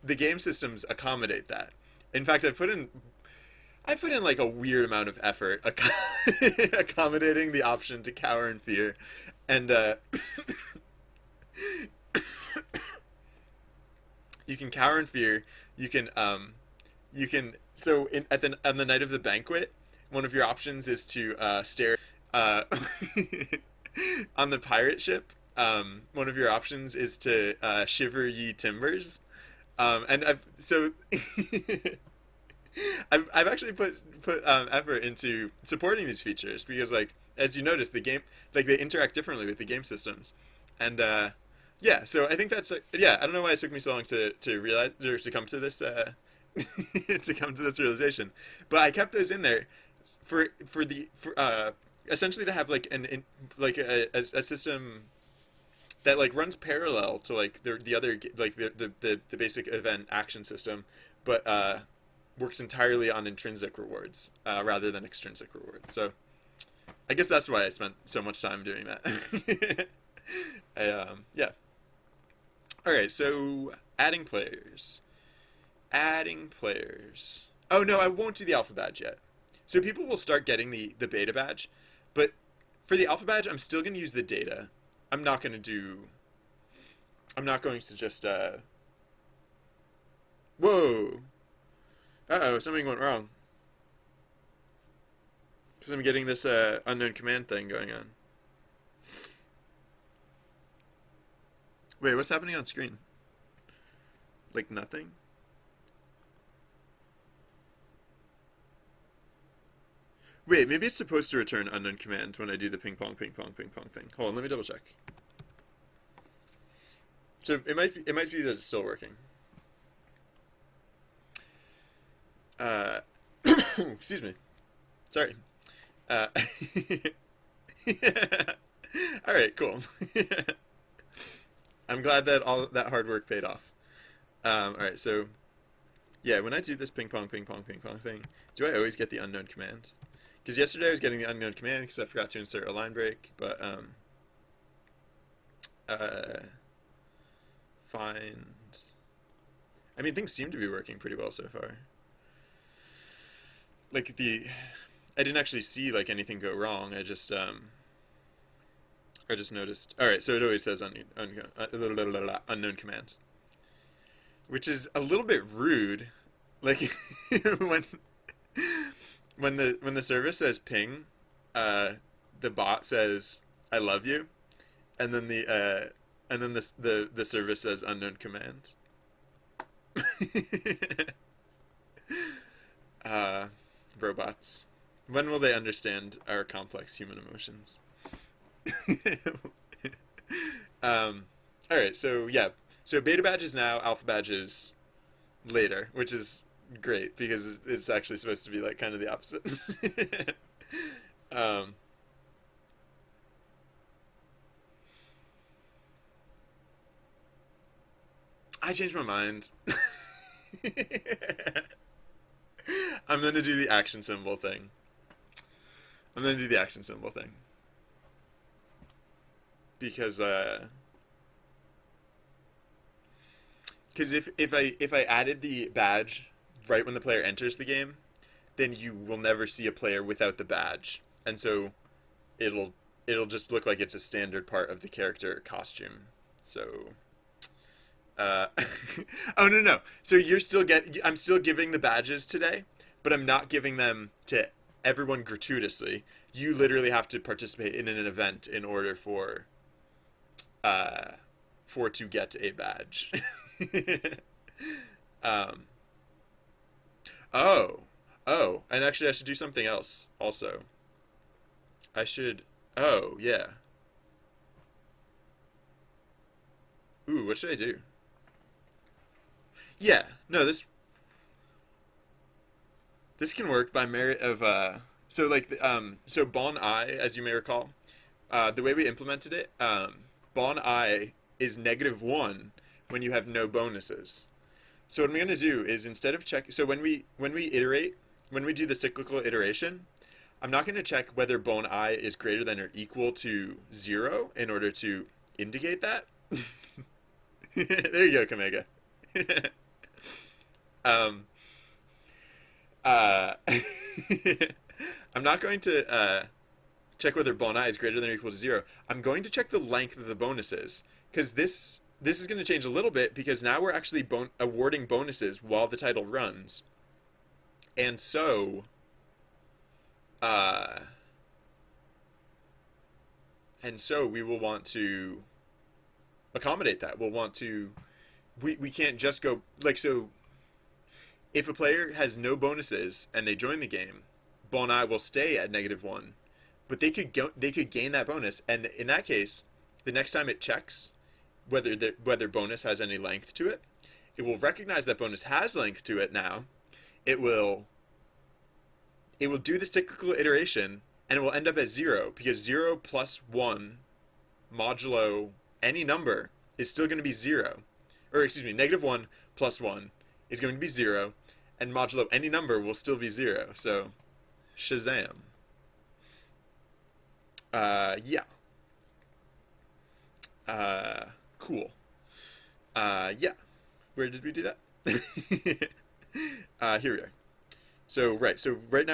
the game systems accommodate that. In fact, I put in like a weird amount of effort accommodating the option to cower in fear, and you can cower in fear. You can so on the night of the banquet, one of your options is to stare uh, on the pirate ship. One of your options is to shiver ye timbers, and I've actually put effort into supporting these features because like as you notice the game like they interact differently with the game systems, and yeah, so I think that's yeah, I don't know why it took me so long to realize or to come to this to come to this realization, but I kept those in there for essentially to have like like a system that like runs parallel to like the other like the basic event action system, but works entirely on intrinsic rewards rather than extrinsic rewards. So I guess that's why I spent so much time doing that. Yeah. All right. So adding players. Adding players. Oh no, I won't do the alpha badge yet. So people will start getting the beta badge, but for the alpha badge, I'm still going to use the data. I'm not going to do. I'm not going to just. Whoa. Uh-oh, something went wrong. Because I'm getting this unknown command thing going on. Wait, what's happening on screen? Like nothing? Wait, maybe it's supposed to return unknown command when I do the ping pong thing. Hold on, let me double check. So it might be that it's still working. Uh, excuse me. Sorry. Uh, all right, cool. I'm glad that all that hard work paid off. All right, so yeah, when I do this ping pong thing, do I always get the unknown command? Because yesterday I was getting the unknown command because I forgot to insert a line break, but uh, find. I mean, things seem to be working pretty well so far. Like I didn't actually see like anything go wrong. I just noticed. All right, so it always says unknown commands, which is a little bit rude. Like when when the service says ping, the bot says I love you, and then the service says unknown command. Robots. When will they understand our complex human emotions? All right, so yeah, so beta badge is now, alpha badge is later, which is great because it's actually supposed to be like kind of the opposite. um, I changed my mind. I'm gonna do the action symbol thing. I'm gonna do the action symbol thing because if I added the badge right when the player enters the game, then you will never see a player without the badge, and so it'll just look like it's a standard part of the character costume. So, oh no. So I'm still giving the badges today, but I'm not giving them to everyone gratuitously. You literally have to participate in an event in order for to get a badge. um, and actually I should do something else also. I should, oh, yeah. Ooh, what should I do? Yeah, no, this can work by merit of so bon I, as you may recall, the way we implemented it, bon I is -1 when you have no bonuses. So what I'm going to do is instead of check, so when we iterate, when we do the cyclical iteration, I'm not going to check whether bon I is greater than or equal to 0 in order to indicate that. There you go, Kamega. um, uh, I'm not going to check whether bon I is greater than or equal to 0. I'm going to check the length of the bonuses because this is going to change a little bit because now we're actually awarding bonuses while the title runs, and so uh, we will want to accommodate that. We'll want to we can't just go like so. If a player has no bonuses and they join the game, bon I will stay at -1, but they could gain that bonus, and in that case, the next time it checks whether bonus has any length to it, it will recognize that bonus has length to it now. It will do the cyclical iteration, and it will end up as 0 because 0 plus 1 modulo any number is still going to be 0. Or excuse me, -1 plus 1 is going to be 0, and modulo any number will still be 0. So Shazam. Yeah. Cool. Yeah. Where did we do that? Here we are. So right now